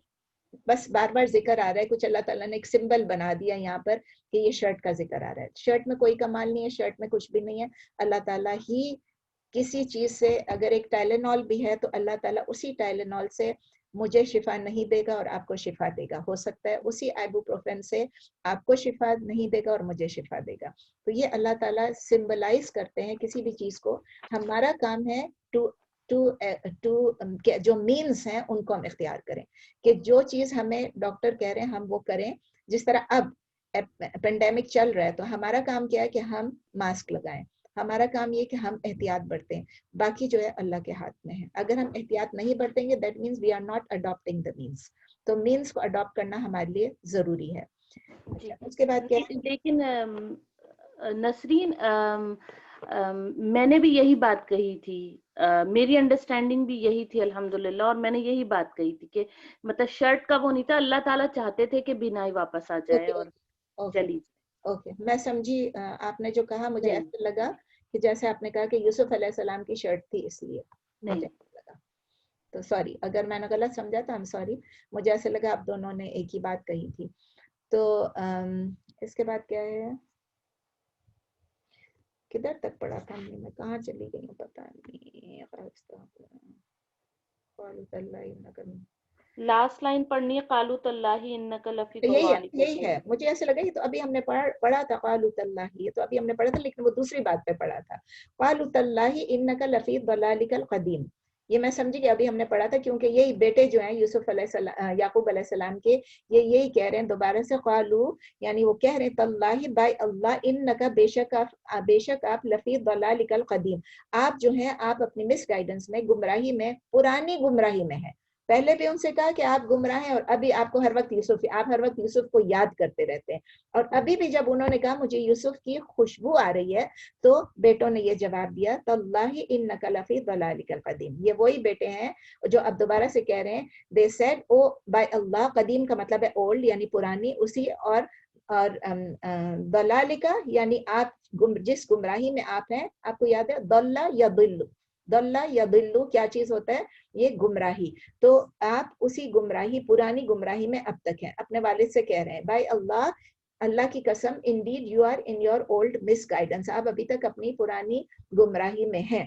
بس بار بار ذکر آ رہا ہے، کچھ اللہ تعالیٰ نے ایک سمبل بنا دیا یہاں پر کہ یہ شرٹ کا ذکر آ رہا ہے. شرٹ میں کوئی کمال نہیں ہے، شرٹ میں کچھ بھی نہیں ہے. اللہ تعالیٰ ہی کسی چیز سے، اگر ایک ٹائلینول بھی ہے تو اللہ تعالیٰ اسی ٹائلینول سے مجھے شفا نہیں دے گا اور آپ کو شفا دے گا. ہو سکتا ہے اسی آئبوپروفین سے آپ کو شفا نہیں دے گا اور مجھے شفا دے گا. تو یہ اللہ تعالیٰ سمبلائز کرتے ہیں کسی بھی چیز کو. ہمارا کام ہے جو مینز ہیں ان کو ہم اختیار کریں، کہ جو چیز ہمیں ڈاکٹر کہہ رہے ہیں ہم وہ کریں. جس طرح اب پینڈیمک چل رہا ہے تو ہمارا کام کیا ہے کہ ہم ماسک لگائیں، ہمارا کام یہ کہ ہم احتیاط برتیں. باقی جو ہے اللہ کے ہاتھ میں ہے. اگر ہم احتیاط نہیں برتیں گے that means we are not adapting the means. تو مینس کو اڈاپٹ کرنا ہمارے لیے ضروری ہے. اس کے بعد کیا؟ لیکن نسرین، میں نے بھی یہی بات کہی تھی، میری انڈرسٹینڈنگ بھی یہی تھی الحمدللہ، اور میں نے یہی بات کہی تھی کہ مطلب شرٹ کا وہ نہیں تھا، اللہ تعالیٰ چاہتے تھے کہ بینائی واپس آ جائے اور چلی. اوکے، میں سمجھی آپ نے جو کہا. مجھے ایسا لگا کہ جیسے آپ نے کہا کہ یوسف علیہ السلام کی شرٹ تھی اس لیے مجھے لگا. تو سوری اگر میں نے غلط سمجھا تو ہم سوری. مجھے ایسا لگا آپ دونوں نے ایک ہی بات کہی تھی. تو اس کے بعد کیا ہے؟ کدھر تک پڑھا تھا میں کہاں چلی گئی ہوں پتہ نہیں. لاسٹ لائن پڑھنی ہے، قالوا تاللہ انک لفی ضلالک. یہی ہے. مجھے ایسا لگا یہ تو ابھی ہم نے پڑھا تھا قالوا تاللہ، یہ تو ابھی ہم نے پڑھا تھا لیکن وہ دوسری بات پہ پڑھا تھا. قالوا تاللہ انک لفی ضلالک القدیم. یہ میں سمجھی کہ ابھی ہم نے پڑھا تھا کیونکہ یہی بیٹے جو ہیں یوسف علیہ السلام، یعقوب علیہ السلام کے، یہ یہی کہہ رہے ہیں دوبارہ سے قالوا، یعنی وہ کہہ رہے ہیں تاللہ بائی اللہ انک بے شک آپ لفی ضلالک القدیم، آپ جو ہیں آپ اپنی مس گائیڈنس میں، گمراہی میں، پرانی گمراہی میں ہیں. پہلے بھی ان سے کہا کہ آپ گمراہ ہیں اور ابھی آپ کو ہر وقت یوسف کو یاد کرتے رہتے ہیں. اور ابھی بھی جب انہوں نے کہا مجھے یوسف کی خوشبو آ رہی ہے تو بیٹوں نے یہ جواب دیا تاللہ انک لفی ضلالک القدیم. یہ وہی بیٹے ہیں جو اب دوبارہ سے کہہ رہے ہیں they said oh by Allah، قدیم کا مطلب ہے اولڈ یعنی پرانی، اسی، اور ضلالک یعنی آپ جس گمراہی میں آپ ہیں. آپ کو یاد ہے ضل یضل، ضل یضل کیا چیز ہوتا ہے؟ یہ گمراہی. تو آپ اسی گمراہی، پرانی گمراہی میں اب تک ہیں. اپنے والد سے کہہ رہے ہیں بائی اللہ، اللہ کی قسم indeed you are in your old misguidance، آپ ابھی تک اپنی پرانی گمراہی میں ہیں.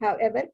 however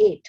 8।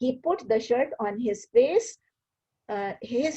he put the shirt on his face, his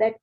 that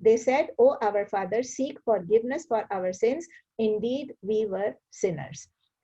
They said, O our father, seek forgiveness for our sins, indeed we were sinners.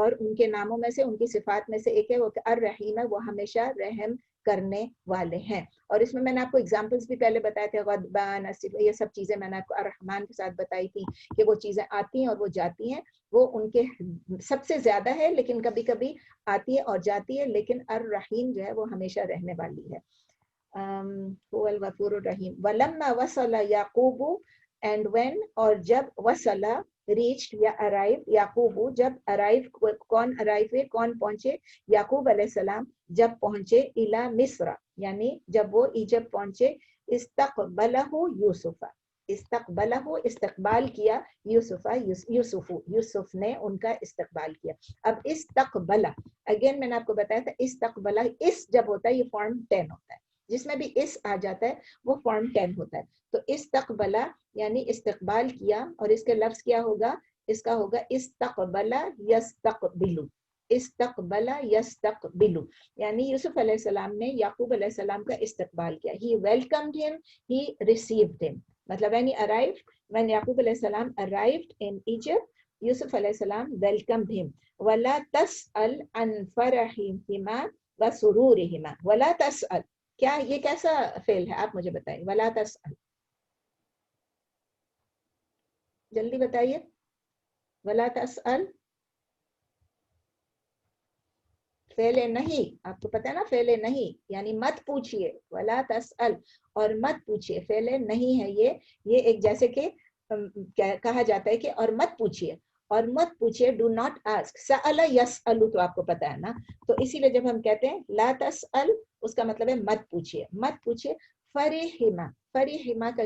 اور ان کے ناموں میں سے ان کی صفات میں سے ایک ہے وہ کہ الرحیم ہے، وہ ہمیشہ رحم کرنے والے ہیں. اور اس میں نے آپ کو اگزامپلس بھی پہلے بتائے تھے، غضبان، یہ سب چیزیں میں نے آپ کو الرحمن کے ساتھ بتائی تھی کہ وہ چیزیں آتی ہیں اور وہ جاتی ہیں، وہ ان کے سب سے زیادہ ہے لیکن کبھی کبھی آتی ہے اور جاتی ہے، لیکن الرحیم جو ہے وہ ہمیشہ رہنے والی ہے. هو الغفور الرحیم. ولما وصل یعقوب and when اور جب وصل reached یا arrived یعقوب، جب arrived کون arrive ہوئے، کون پہنچے، یعقوب علیہ السلام جب پہنچے الی مصر یعنی جب وہ ایجپٹ پہنچے، استقبلہ یوسف، استقبلہ استقبال کیا، یوسف نے ان کا استقبال کیا. اب استقبلہ اگین میں نے آپ کو بتایا تھا، استقبلہ اس جب ہوتا ہے یہ فارم 10 ہوتا ہے، جس میں بھی اس آ جاتا ہے وہ فارم 10 ہوتا ہے. تو استقبلہ یعنی استقبال کیا، اور اس کے لفظ کیا ہوگا، اس کا ہوگا استقبلہ یستقبلو، استقبلہ یستقبلو، یعنی یوسف علیہ السلام نے یعقوب علیہ السلام کا استقبال کیا. He welcomed him, he received him. مطلب when he arrived, when یعقوب علیہ السلام arrived in Egypt, یوسف علیہ السلام welcomed him. وَلَا تَسْأَلْ عَنْ فَرَحِهِمَا وَسُرُورِهِمَا. وَلَا تَسْأَلْ، کیا یہ کیسا فعل ہے آپ مجھے بتائیں. وَلَا تَسْأَلْ، جلدی بتائیے. وَلَا تَسْأَلْ فعل نہیں، آپ کو پتہ ہے نا فعل نہیں یعنی مت پوچھئے. وَلَا تَسْأَلْ اور مت پوچھئے، فعل نہیں ہے یہ ایک جیسے کہ کہا جاتا ہے کہ اور مت پوچھئے، اور مت پوچھئے ڈو ناٹ آسک. سأل یسأل تو آپ کو پتہ ہے نا، تو اسی لیے جب ہم کہتے ہیں لا تسأل اس کا مطلب ہے مت پوچھئے، مت پوچھئے. فرحما، فرحما کا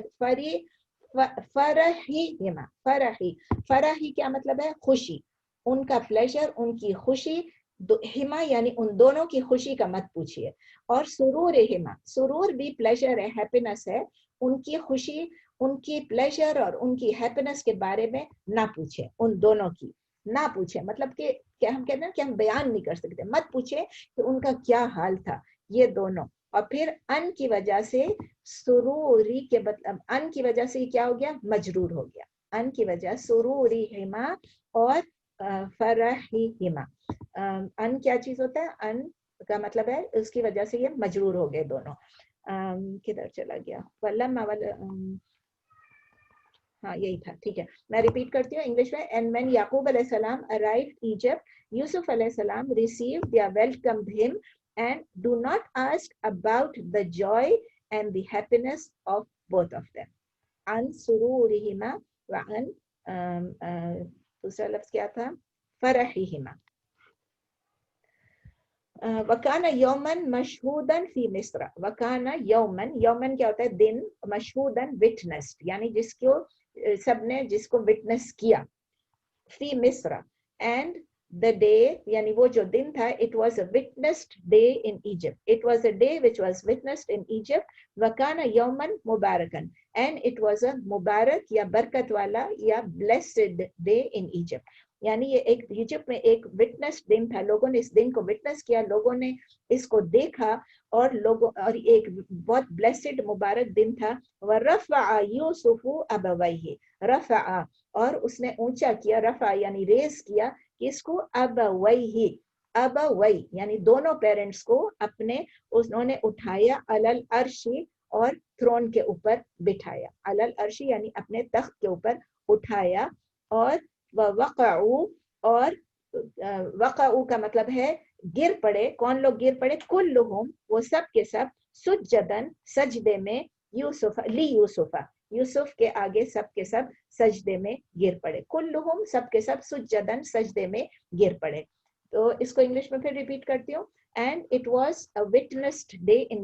فرحیما، فرحی، فرحی کیا مطلب ہے، خوشی، ان کا پلیجر، ان کی خوشی، ہما یعنی ان دونوں کی خوشی کا مت پوچھئے. اور سرور ہما، سرور بھی پلیجر ہے، ہیپینس ہے، ان کی خوشی، ان کی پلیجر اور ان کی ہیپینس کے بارے میں نہ پوچھے، ان دونوں کی نہ پوچھے. مطلب کہ کیا ہم کہتے ہیں کہ ہم بیان نہیں کر سکتے، مت پوچھے کہ ان کا کیا حال تھا یہ دونوں. اور پھر ان کی وجہ سے سروری کے مطلب ان کی وجہ سے کیا ہو گیا، مجرور ہو گیا. ان کی وجہ سروری ہما اور فرحی ہما. ان کیا چیز ہوتا ہے، ان کا مطلب ہے اس کی وجہ سے یہ مجرور ہو گئے دونوں. کدھر چلا گیا، ہاں یہی تھا، ٹھیک ہے میں ریپیٹ کرتی ہوں انگلش میں. اینڈ وین یعقوب علیہ السلام arrived Egypt, یوسف علیہ السلام received یا welcomed him and do not ask about the joy and the happiness of both of them. عن سرورهما وعن دوسرا لفظ کیا تھا، فرحهما. وَكَانَ يَوْمًا مَشْهُودًا فِي مِصْرَ. وَكَانَ يَوْمًا، یومن کیا ہوتا ہے دن، مشہوداً witnessed یعنی جس کو سب نے جس کو witness کیا، فی مصر and the day یعنی وہ جو دن تھا، it was a witnessed day in Egypt, it was a day which was witnessed in Egypt. وَكَانَ يَوْمًا مُبَارَكًا and it was a مبارک یا برکت والا یا blessed day in Egypt. یعنی یہ ایک ایجپٹ میں ایک وٹنس دن تھا، لوگوں نے اس دن کو وٹنس کیا، لوگوں نے اس کو دیکھا، اور لوگوں اور ایک بہت بلیسڈ مبارک دن تھا. وَرَفَعَ يُوسُفُ أَبَوَيْهِ، رفع اور اس نے اونچا کیا، رفع یعنی ریز کیا، کس کو، ابویہ، ابوی یعنی دونوں پیرنٹس کو اپنے، انہوں نے اٹھایا، علی العرش اور تھرون کے اوپر بٹھایا، علی العرش یعنی اپنے تخت کے اوپر اٹھایا. اور وقعوا اور وقعوا کا مطلب ہے گر پڑے. کون لوگ گر پڑے، کلہم وہ سب کے سب، سجدن سجدے میں، یوسف لی یوسف یوسف کے آگے سب کے سب سجدے میں گر پڑے. کلہم سب کے سب، سجدن سجدے میں گر پڑے. تو اس کو انگلش میں پھر ریپیٹ کرتی ہوں. And it was a witnessed day in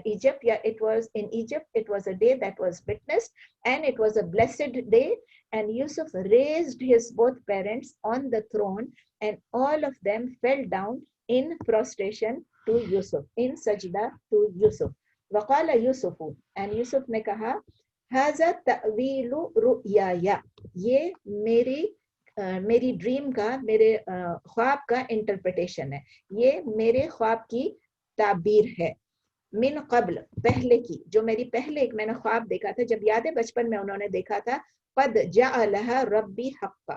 Egypt. Yeah, it was in Egypt. It was a day that was witnessed, and it was a blessed day. And Yusuf raised his both parents on the throne, and all of them fell down in prostration to Yusuf, in sajda to Yusuf. وَقَالَ يُوسُفُ and Yusuf نے کہا، هَذَا تَأْوِيلُ رُؤْيَايَ یہ میری ڈریم کا، میرے خواب کا انٹرپریٹیشن ہے، یہ میرے خواب کی تعبیر ہے. من قبل پہلے کی، جو میری پہلے ایک میں نے خواب دیکھا تھا، جب یاد ہے بچپن میں انہوں نے دیکھا تھا، قد جعلها ربی حقا،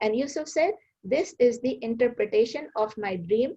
And Yusuf said, this is the interpretation of my dream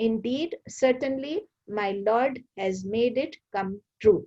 Indeed, certainly my Lord has made it come true.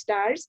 stars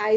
I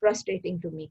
prostrating to me.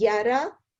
11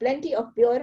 plenty of pure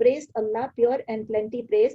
praised Allah pure and plenty praise.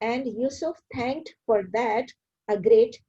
And Yusuf thanked for that a great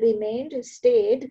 remained, stayed,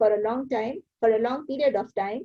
for a long time, for a long period of time,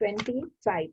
25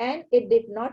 and it did not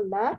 Allah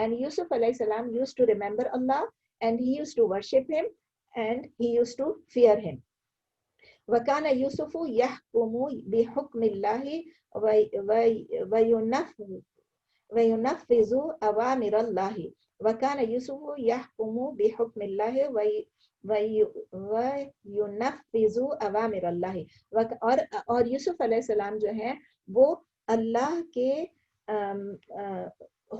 And Yusuf alayhi salam used to remember Allah, and he used to worship him, and he used to fear him. وكان يوسف يحكم بحكم الله وينفذ أوامر الله. وكان يوسف يحكم بحكم الله وينفذ أوامر الله. اور یوسف علیہ السلام جو ہیں وہ اللہ کے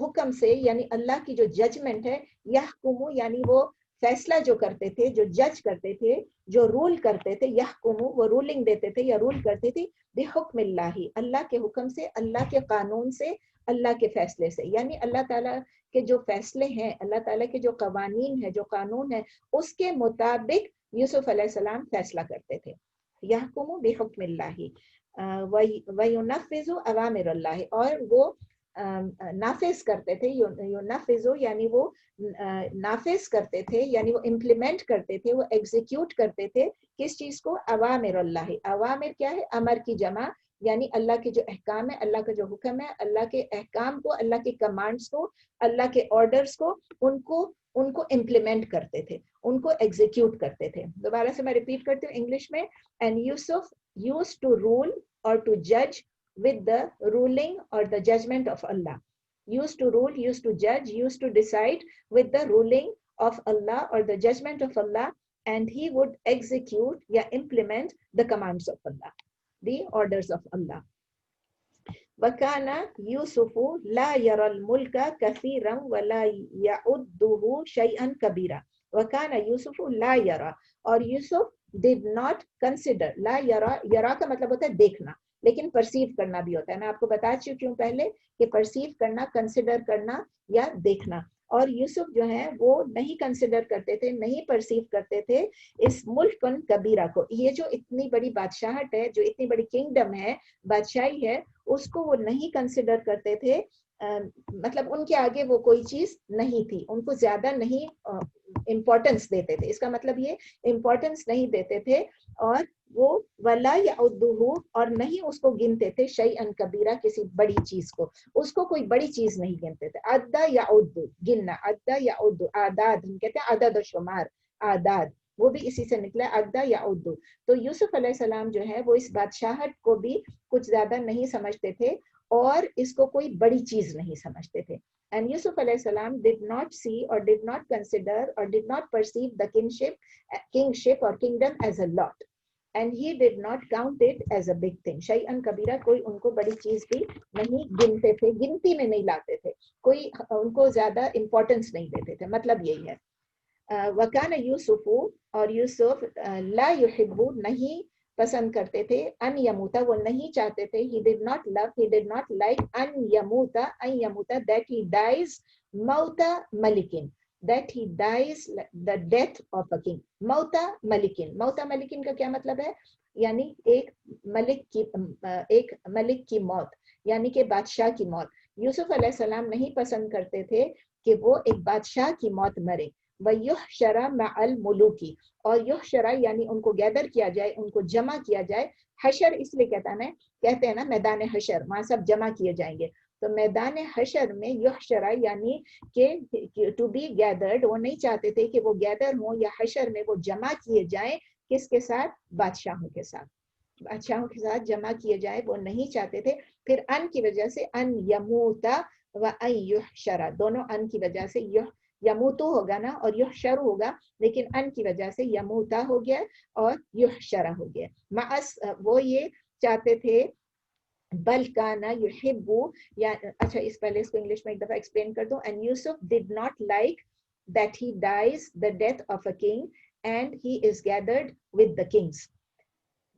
حکم سے, یعنی اللہ کی جو ججمنٹ ہے, یحکم یعنی وہ فیصلہ جو کرتے تھے, جو جج کرتے تھے, جو رول کرتے تھے, یحکم وہ رولنگ دیتے تھے یا رول کرتے تھے, بحکم اللہ اللہ کے حکم سے, اللہ کے قانون سے, اللہ کے فیصلے سے. یعنی اللہ تعالیٰ کے جو فیصلے ہیں, اللہ تعالیٰ کے جو قوانین ہیں, جو قانون ہیں, اس کے مطابق یوسف علیہ السلام فیصلہ کرتے تھے. یحکم بحکم اللہ وینفذ اوامر اللہ, اور وہ نافذ کرتے تھے. یونفذ یعنی وہ نافذ کرتے تھے, یعنی وہ امپلیمنٹ کرتے تھے, وہ ایگزیکیوٹ کرتے تھے. کس چیز کو؟ اوامر اللہ. اوامر کیا ہے؟ امر کی جمع, یعنی اللہ کے جو احکام ہے, اللہ کا جو حکم ہے, اللہ کے احکام کو, اللہ کے کمانڈس کو, اللہ کے آرڈرز کو, ان کو امپلیمنٹ کرتے تھے, ان کو ایگزیکیوٹ کرتے تھے. دوبارہ سے میں ریپیٹ کرتی ہوں انگلش میں. And Yusuf used to rule or to judge with the ruling or the judgment of Allah. Used to rule, used to judge, used to decide with the ruling of Allah or the judgment of Allah, and he would execute ya implement the commands of Allah, the orders of Allah. وَكَانَ يُوسُفُ لَا يَرَى الْمُلْكَ كَثِيرًا وَلَا يَعُدُّهُ شَيْئًا كَبِيرًا. وَكَانَ يُوسُفُ لَا يَرَى, اور یوسف did not consider. لا یرا, یرا کا مطلب ہوتا ہے دیکھنا, لیکن پرسیو کرنا بھی ہوتا ہے. میں آپ کو بتا چکی ہوں پہلے کہ پرسیو کرنا, کنسیڈر کرنا یا دیکھنا. اور یوسف جو ہیں وہ نہیں کنسیڈر کرتے تھے, نہیں پرسیو کرتے تھے اس ملک کبیرہ کو. یہ جو اتنی بڑی بادشاہت ہے, جو اتنی بڑی کنگڈم ہے, بادشاہی ہے, اس کو وہ نہیں کنسیڈر کرتے تھے. مطلب ان کے آگے وہ کوئی چیز نہیں تھی, ان کو زیادہ نہیں امپورٹنس دیتے تھے. اس کا مطلب یہ امپورٹنس نہیں دیتے تھے, اور وہ ولا یعدہ, اور نہیں اس کو گنتے تھے, شیئا کبیرہ, کسی بڑی چیز کو, اس کو کوئی بڑی چیز نہیں گنتے تھے. عد یعد, گننا, عد یعد, اعداد ہم کہتے ہیں, عدد و شمار, اعداد, وہ بھی اسی سے نکلا ہے, عد یعد. تو یوسف علیہ السلام جو ہے وہ اس بادشاہت کو بھی کچھ زیادہ نہیں سمجھتے تھے, اور اس کو کوئی بڑی چیز نہیں سمجھتے تھے. And Yusuf alayhi salam did not see or did not consider or did not perceive the kingship or kingdom as a lot. And he did not count it as a big thing. Shay'an kabira, کوئی ان کو بڑی چیز بھی نہیں گنتے تھے, گنتی میں نہیں لاتے تھے, کوئی ان کو زیادہ امپورٹنس نہیں دیتے تھے. مطلب یہی ہے. وَكَانَ يُوسُفُ, اور یوسف لا يحب, نہیں پسند کرتے تھے, ان یموتا, وہ نہیں چاہتے تھے, he did not love, he did not like in یموتا, that he dies موتا ملکن, that he dies the death of a king. موتا ملکن, موتا ملکن کا کیا مطلب ہے؟ یعنی ایک ملک کی موت, یعنی کہ بادشاہ کی موت. یوسف علیہ السلام نہیں پسند کرتے تھے کہ وہ ایک بادشاہ کی موت مرے. وَيُحْشَرَ مَعَ الْمُلُوكِ, اور یحشر یعنی ان کو گیدر کیا جائے, ان کو جمع کیا جائے. حشر اس لیے کہتے ہیں نا میدان حشر, وہاں سب جمع کیے جائیں گے. تو میدان حشر میں یحشر یعنی کہ ٹو بی گیدرڈ, وہ نہیں چاہتے تھے کہ وہ گیدر ہوں یا حشر میں وہ جمع کیے جائیں. کس کے ساتھ؟ بادشاہوں کے ساتھ, بادشاہوں کے ساتھ جمع کیے جائیں, وہ نہیں چاہتے تھے. پھر ان کی وجہ سے ان یموتا و ان یحشر, دونوں ان کی وجہ سے, یموتو ہوگا نا اور یحشر ہوگا, لیکن ان کی وجہ سے یموتا ہو گیا اور یحشر ہو گیا. وہ یہ چاہتے تھے. بل کانا یحبو, یا اچھا اس پہلے اس کو انگلش میں ایک دفعہ ایکسپلین کر دوں. And Yusuf did not like that he dies the death of a king and he is gathered with the kings.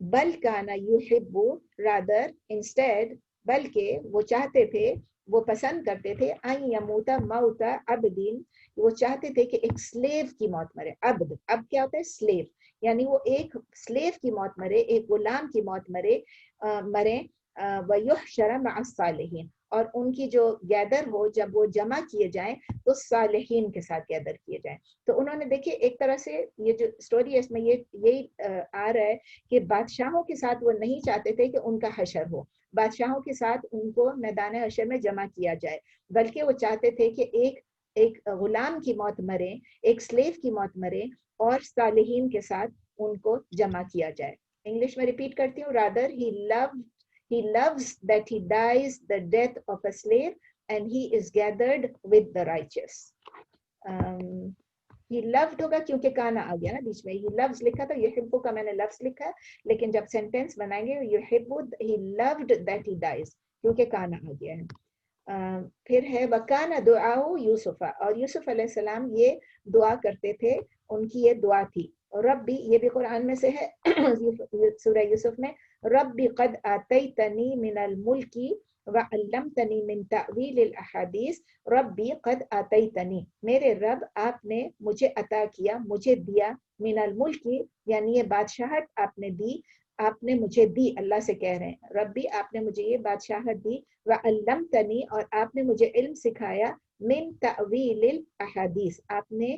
بل کانا یحبو, rather instead, بلکہ وہ چاہتے تھے, وہ پسند کرتے تھے ان یموتا موتا عبدین، وہ چاہتے تھے کہ ایک سلیو کی موت مرے. عبد کیا ہوتا ہے؟ سلیو، یعنی وہ ایک سلیو کی موت مرے، ایک غلام کی موت مرے مرے. وَيُحْشَرَ مَعَ الصَّالِحِينَ، اور ان کی جو گیدر ہو، جب وہ جمع کیے جائیں تو صالحین کے ساتھ گیدر کیے جائیں. تو انہوں نے دیکھیے ایک طرح سے یہ جو سٹوری ہے اس میں یہی آ رہا ہے کہ بادشاہوں کے ساتھ وہ نہیں چاہتے تھے کہ ان کا حشر ہو، بادشاہوں کے ساتھ ان کو میدان حشر میں جمع کیا جائے، بلکہ وہ چاہتے تھے کہ ایک غلام کی موت مرے، ایک سلیو کی موت مرے اور صالحین کے ساتھ ان کو جمع کیا جائے. انگلش میں ریپیٹ کرتی ہوں. Rather he loves that he dies the death of a slave and he is gathered with the righteous. he loved ہوگا کیونکہ کانا آ گیا نا بیچ میں. he loves لکھا تھا، یحبو کا میں نے لفظ لکھا ہے، لیکن جب سینٹینس بنائیں گے یحبو he loved that he dies کیونکہ کانا آ گیا ہے. پھر ہے وَكَانَ دُعَاءُ يُوسُفَ، اور یوسف علیہ السلام یہ دعا کرتے تھے، ان کی یہ دعا تھی. ربی، یہ بھی قرآن میں سے ہے سورہ یوسف میں، ربی قد آتیتنی من الملک وعلمتنی من تأویل الاحادیث. ربی قد آتیتنی، میرے رب آپ نے مجھے عطا کیا، مجھے دیا، من الملک یعنی یہ بادشاہت آپ نے دی، آپ نے مجھے دی. اللہ سے کہہ رہے ہیں ربی آپ نے مجھے یہ بادشاہت دی، وعلمتنی اور آپ نے مجھے علم سکھایا، من تأویل الاحادیث آپ نے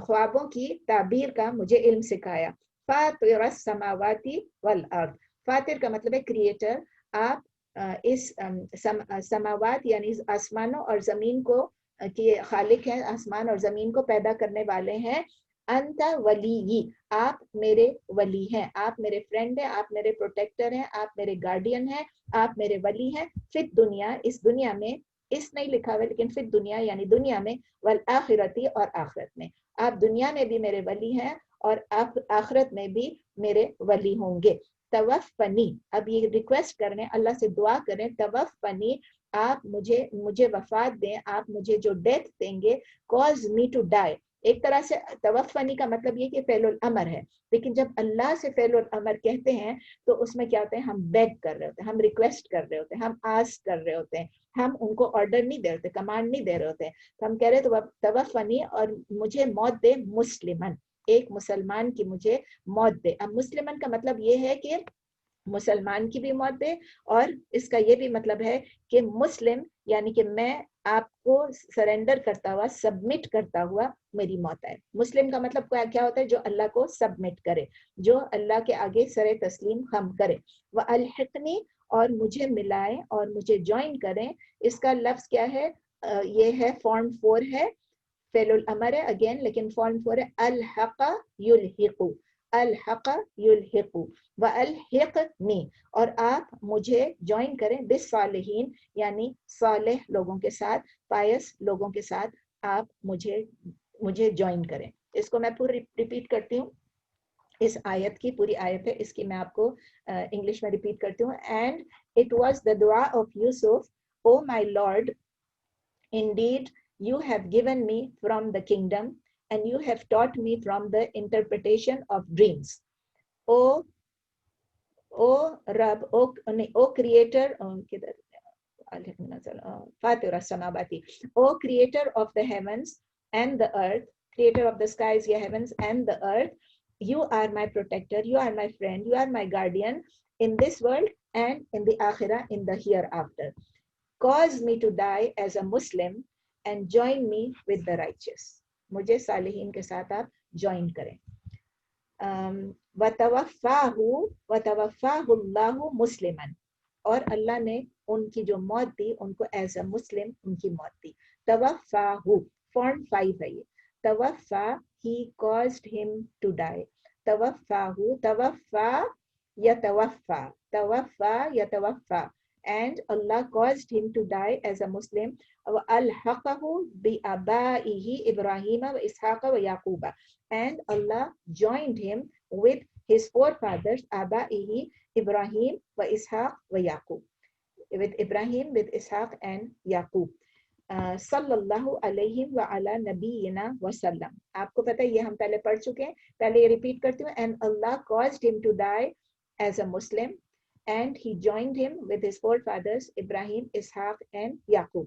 خوابوں کی تعبیر کا مجھے علم سکھایا. فاطر السماوات والارض، فاطر کا مطلب ہے کریٹر. آپ اس سماوات یعنی آسمانوں اور زمین کو کے خالق ہیں، آسمان اور زمین کو پیدا کرنے والے ہیں. انت ولی، آپ میرے ولی ہیں، آپ میرے فرینڈ ہیں، آپ میرے پروٹیکٹر ہیں، آپ میرے گارڈین ہیں، آپ میرے ولی ہیں. فی دنیا، اس دنیا میں، اس نہیں لکھا ہوا لیکن فی دنیا یعنی دنیا میں، والآخرتی اور آخرت میں. آپ دنیا میں بھی میرے ولی ہیں اور آپ آخرت میں بھی میرے ولی ہوں گے. توفنی، اب یہ ریکویسٹ کریں اللہ سے، دعا کریں توفنی، آپ مجھے وفات دیں، آپ مجھے جو ڈیتھ دیں گے. کاز می ٹو ڈائی، ایک طرح سے توفنی کا مطلب یہ کہ فعل الامر ہے، لیکن جب اللہ سے فعل الامر کہتے ہیں تو اس میں کیا ہوتا ہے؟ ہم بیگ کر رہے ہوتے ہیں، ہم ریکویسٹ کر رہے ہوتے ہیں، ہم آسک کر رہے ہوتے ہیں، ہم ان کو آرڈر نہیں دے رہے، کمانڈ نہیں دے رہے ہوتے ہیں. تو ہم کہہ رہے تو توفنی، اور مجھے موت دے مسلمن، ایک مسلمان کی مجھے موت دے. اب مسلمن کا مطلب یہ ہے کہ مسلمان کی بھی موت دے، اور اس کا یہ بھی مطلب ہے کہ مسلم یعنی کہ میں آپ کو سرنڈر کرتا ہوا، سبمٹ کرتا ہوا میری موت آئے. مسلم کا مطلب کیا ہوتا ہے؟ جو اللہ کو سبمٹ کرے، جو اللہ کے آگے سر تسلیم خم کرے. وَأَلْحِقْنِي، اور مجھے ملائیں اور مجھے جوائن کریں. اس کا لفظ کیا ہے؟ یہ ہے فارم 4 ہے، فعل الامر ہے اگین، لیکن فارم 4 ہے الحق یلحق، الحق یلحق. وَأَلْحِقْنِي، اور آپ مجھے جوائن کریں، بالصالحین یعنی صالح لوگوں کے ساتھ، پائس لوگوں کے ساتھ آپ مجھے جوائن کریں. اس کو میں پوری ریپیٹ کرتی ہوں، اس آیت کی پوری آیت ہے، اس کی میں آپ کو انگلش میں ریپیٹ کرتی ہوں. And it was the dua of Yusuf, oh my lord indeed you have given me from the kingdom and you have taught me from the interpretation of dreams. O Rab, O creator, Fatir as-samawati, O creator of the heavens and the earth, creator of the skies, the heavens and the earth, you are my protector, you are my friend, you are my guardian in this world and in the akhirah, in the hereafter. Cause me to die as a Muslim and join me with the righteous. مجھے صالحین کے ساتھ آپ جوائن کریں. وَتَوَفَّاهُ اللَّهُ مُسْلِمًا، اور اللہ نے ان کی جو موت دی ان کو ایز اے مسلم ان کی موت دی. توفاہ فارم 5 ہے یہ. توفا he caused him to die. توفاہ توفا یتوفا، توفا یتوفا. And Allah caused him to die as a Muslim. وَأَلْحَقَهُ بِأَبَائِهِ إِبْرَاهِيمَ وَإِسْحَاقَ وَيَعْقُوبَ. And Allah joined him with his forefathers, آبائه Ibrahim وإسحاق ويعقوب, with Ibrahim, with Ishaq and Yaqub. sallallahu alayhi wa ala nabiyyina wa sallam. آپ کو پتہ ہے یہ ہم پہلے پڑھ چکے ہیں، پہلے یہ ریپیٹ کرتی ہوں. And Allah caused him to die as a Muslim. and he joined him with his forefathers Ibrahim, Ishaq and Yaqub.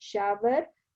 shower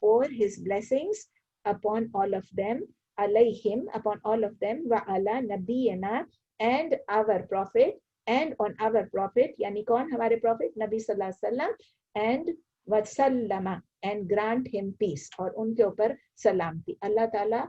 pour his blessings upon all of them, alayhim, upon all of them, wa ala nabiyina, and our prophet, and on our prophet, yani kaun hamare prophet nabi sallallahu alaihi wasallam, and wasallama, and grant him peace, aur unke upar salamti. Allah taala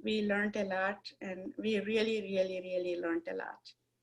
We learned a lot and we really learned a lot.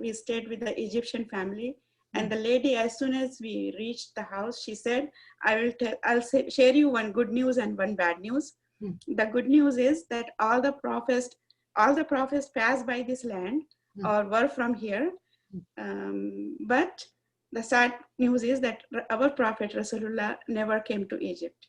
we stayed with the Egyptian family, and the lady, as soon as we reached the house, she said, I'll share you one good news and one bad news. The good news is that all the prophets passed by this land or were from here, but the sad news is that our prophet Rasulullah never came to Egypt.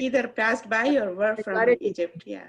either passed by or were from Egypt. Yeah.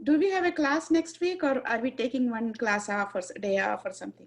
Do we have a class next week or are we taking one class off or day off or something?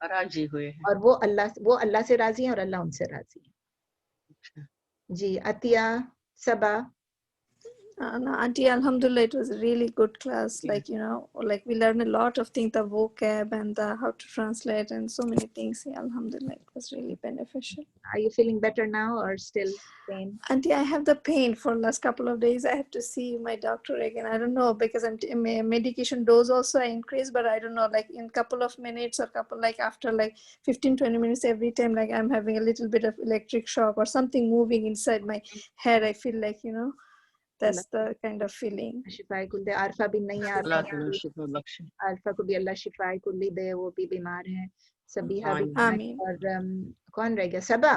راضی ہوئے ہیں. اور وہ اللہ سے راضی ہیں اور اللہ ان سے راضی ہے. جی عطیہ صبا. No, Auntie, Alhamdulillah, it was a really good class. Like, you know, like we learned a lot of things, the vocab and the how to translate and so many things. Yeah, Alhamdulillah, it was really beneficial. Are you feeling better now or still pain? Auntie, I have the pain for last couple of days. I have to see my doctor again. I don't know, because my medication dose also I increased, but I don't know, like in couple of minutes or like after like 15-20 minutes every time, like I'm having a little bit of electric shock or something moving inside my head. I feel like, you know, that's the kind of feeling. شفائے کل دے. عارفہ بھی نہیں آ اللہ رہی تعالیٰ ہے. شفا بخشے. عارفہ کو بھی اللہ شفائے کلی دے, وہ بھی بیمار ہیں. سبیحہ بھی آمین. اور کون رہ گیا؟ صبا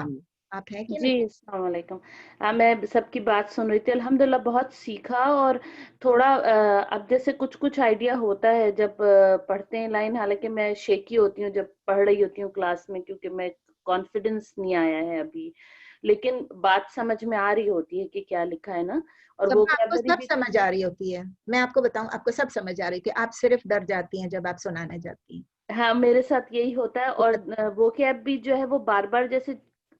آپ ہیں کہ جی السلام علیکم. میں سب کی بات سن رہی تھی. الحمدللہ بہت سیکھا, اور تھوڑا اب جیسے کچھ آئیڈیا ہوتا ہے جب پڑھتے ہیں لائن, حالانکہ میں شیکی ہوتی ہوں جب پڑھ رہی ہوتی ہوں کلاس میں, کیونکہ میں کانفیڈنس نہیں آیا ہے ابھی, لیکن بات سمجھ میں آ رہی ہوتی ہے کہ کیا لکھا ہے نا. اور وہ آپ کو سب سمجھ آ رہی ہوتی ہے. میں آپ کو بتاؤں, آپ کو سب سمجھ آ رہی تھی, آپ صرف ڈر جاتی ہیں جب آپ سنانے جاتی ہیں. ہاں میرے ساتھ یہی ہوتا ہے. اور وہ کیب بھی جو ہے وہ بار بار جیسے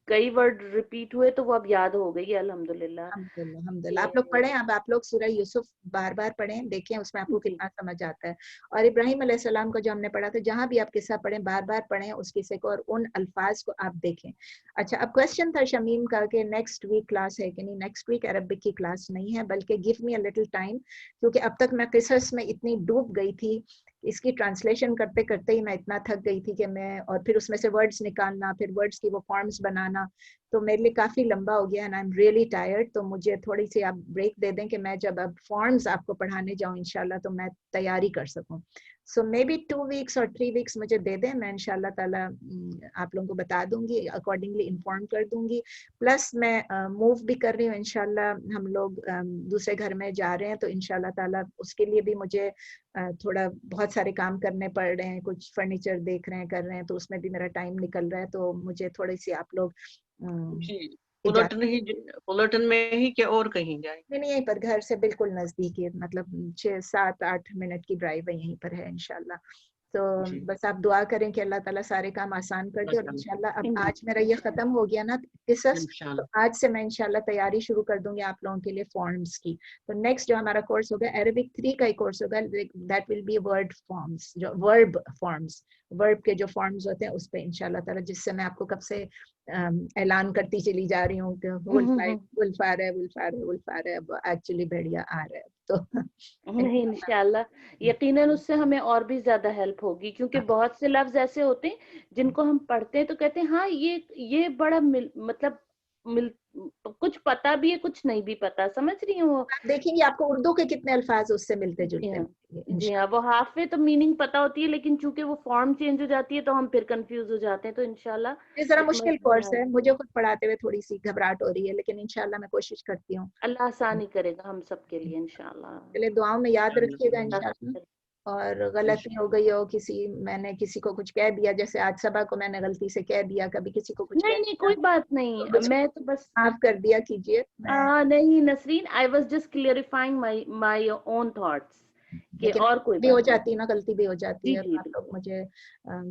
کئی ورڈ ریپیٹ ہوئے تو وہ اب یاد ہو گئی ہے الحمدللہ. الحمدللہ. آپ لوگ پڑھیں, اب آپ لوگ سورہ یوسف بار بار پڑھیں, دیکھیں اس میں آپ کو کتنا سمجھ آتا ہے. اور ابراہیم علیہ السلام کو جو ہم نے پڑھا تھا, جہاں بھی آپ قصہ پڑھیں بار بار پڑھیں اس قصے کو, اور ان الفاظ کو آپ دیکھیں. اچھا, اب کوشچن تھا شمیم کا کہ نیکسٹ ویک کلاس ہے کہ نہیں. نیکسٹ ویک عربک کی کلاس نہیں ہے, بلکہ give me a little time, کیونکہ اب تک میں قصص میں اتنی ڈوب گئی تھی, اس کی ٹرانسلیشن کرتے کرتے ہی میں اتنا تھک گئی تھی کہ میں, اور پھر اس میں سے ورڈز نکالنا, پھر ورڈز کی وہ فارمز بنانا, تو میرے لیے کافی لمبا ہو گیا. And I am really tired. تو مجھے تھوڑی سی آپ بریک دے دیں کہ میں جب اب فارمز آپ کو پڑھانے جاؤں انشاءاللہ تو میں تیاری کر سکوں. سو مے بی 2 weeks اور 3 weeks مجھے دے دیں, میں انشاءاللہ تعالیٰ آپ لوگوں کو بتا دوں گی, اکارڈنگلی انفارم کر دوں گی. پلس میں موو بھی کر رہی ہوں انشاءاللہ, ہم لوگ دوسرے گھر میں جا رہے ہیں, تو انشاءاللہ تعالیٰ اس کے لیے بھی مجھے تھوڑا بہت سارے کام کرنے پڑ رہے ہیں, کچھ فرنیچر دیکھ رہے ہیں, کر رہے ہیں, تو اس میں بھی میرا ٹائم نکل رہا ہے. تو مجھے تھوڑی سی آپ لوگ فلرٹن میں ہی کہ اور کہیں جائیں؟ نہیں, یہیں پر گھر سے بالکل نزدیک ہے, مطلب 6-7-8 منٹ کی ڈرائیو ہے, یہیں پر ہے انشاءاللہ. تو بس آپ دعا کریں کہ اللہ تعالیٰ سارے کام آسان کر دے. اور انشاءاللہ اب آج میرا یہ ختم ہو گیا نا قصص, تو آج سے میں انشاءاللہ تیاری شروع کر دوں گی آپ لوگوں کے لیے فارمز کی. تو نیکسٹ جو ہمارا کورس ہوگا عربک 3 کا ہی کورس ہوگا, that will be word forms, جو ورب فارمز, ورب کے جو فارمز ہوتے ہیں اس پہ انشاءاللہ تعالیٰ, جس سے میں آپ کو کب سے اعلان کرتی چلی جا رہی ہوں کہ ولفار ہے, اب ایکچولی بھیڑیا آ رہا ہے. تو نہیں انشاءاللہ یقیناً اس سے ہمیں اور بھی زیادہ ہیلپ ہوگی, کیونکہ بہت سے لفظ ایسے ہوتے ہیں جن کو ہم پڑھتے ہیں تو کہتے ہیں ہاں یہ بڑا کچھ پتا بھی ہے, کچھ نہیں بھی پتا, سمجھ رہی ہوں. دیکھیں گے آپ کو اردو کے کتنے الفاظ اس سے ملتے جلتے ہیں. جی ہاں, وہ ہاف میں تو میننگ پتا ہوتی ہے, لیکن چونکہ وہ فارم چینج ہو جاتی ہے تو ہم پھر کنفیوز ہو جاتے ہیں. تو انشاءاللہ یہ ذرا مشکل کورس ہے, مجھے خود پڑھاتے ہوئے تھوڑی سی گھبراہٹ ہو رہی ہے, لیکن انشاءاللہ میں کوشش کرتی ہوں. اللہ آسانی کرے گا ہم سب کے لیے انشاءاللہ. چلے دعاؤں میں یاد رکھیے گا انشاءاللہ. اور غلطی ہو گئی ہو میں نے کسی کو کچھ کہہ دیا, جیسے آج صبح کو میں نے غلطی سے کہہ دیا, کبھی کسی کو کچھ نہیں کوئی بات نہیں, میں تو بس معاف کر دیا کیجیے. نہیں Nasreen, I was just clarifying my own thoughts. اور کوئی بھی ہو جاتی نا, غلطی بھی ہو جاتی ہے, آپ لوگ مجھے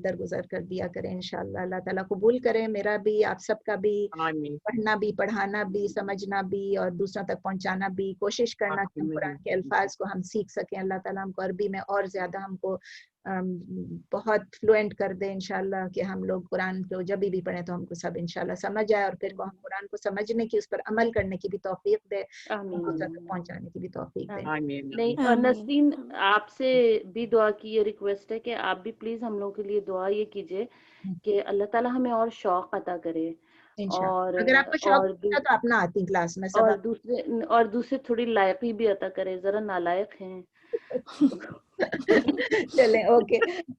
درگزر کر دیا کریں انشاءاللہ. اللہ تعالیٰ قبول کریں میرا بھی, آپ سب کا بھی, پڑھنا بھی, پڑھانا بھی, سمجھنا بھی, اور دوسروں تک پہنچانا بھی, کوشش کرنا کہ ہم قرآن کے الفاظ کو ہم سیکھ سکیں. اللہ تعالیٰ ہم کو عربی میں اور زیادہ ہم کو بہت فلوئنٹ کر دے انشاءاللہ, کہ ہم لوگ قرآن کو جب بھی پڑھیں تو ہم کو سب انشاءاللہ سمجھ آئے, اور پھر کو ہم قرآن کو سمجھنے کی, اس پر عمل کرنے کی بھی توفیق دے, پہنچانے کی بھی توفیق دے. نہیں, اور نسرین آپ سے بھی دعا کی یہ ریکویسٹ ہے کہ آپ بھی پلیز ہم لوگوں کے لیے دعا یہ کیجئے کہ اللہ تعالیٰ ہمیں اور شوق عطا کرے, اور اگر آپ کو شوق ہے تو آپ نہ آتی کلاس میں, اور دوسرے تھوڑی لائقی بھی عطا کرے, ذرا نالائق ہیں. چلیں اوکے,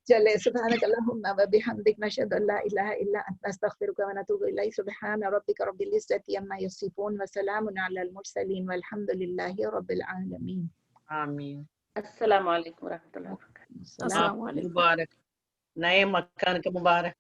چلیں. سبحانک اللہم و بحمدک, نشہد ان لا الہ الا انت, نستغفرک و نتوب الیک. سبحان ربک رب العزۃ عما یصفون وسلام علی المرسلین والحمد للہ رب العالمین. آمین. السلام علیکم ورحمۃ اللہ وبرکاتہ. السلام علیکم. مبارک, نئے مکان کا مبارک.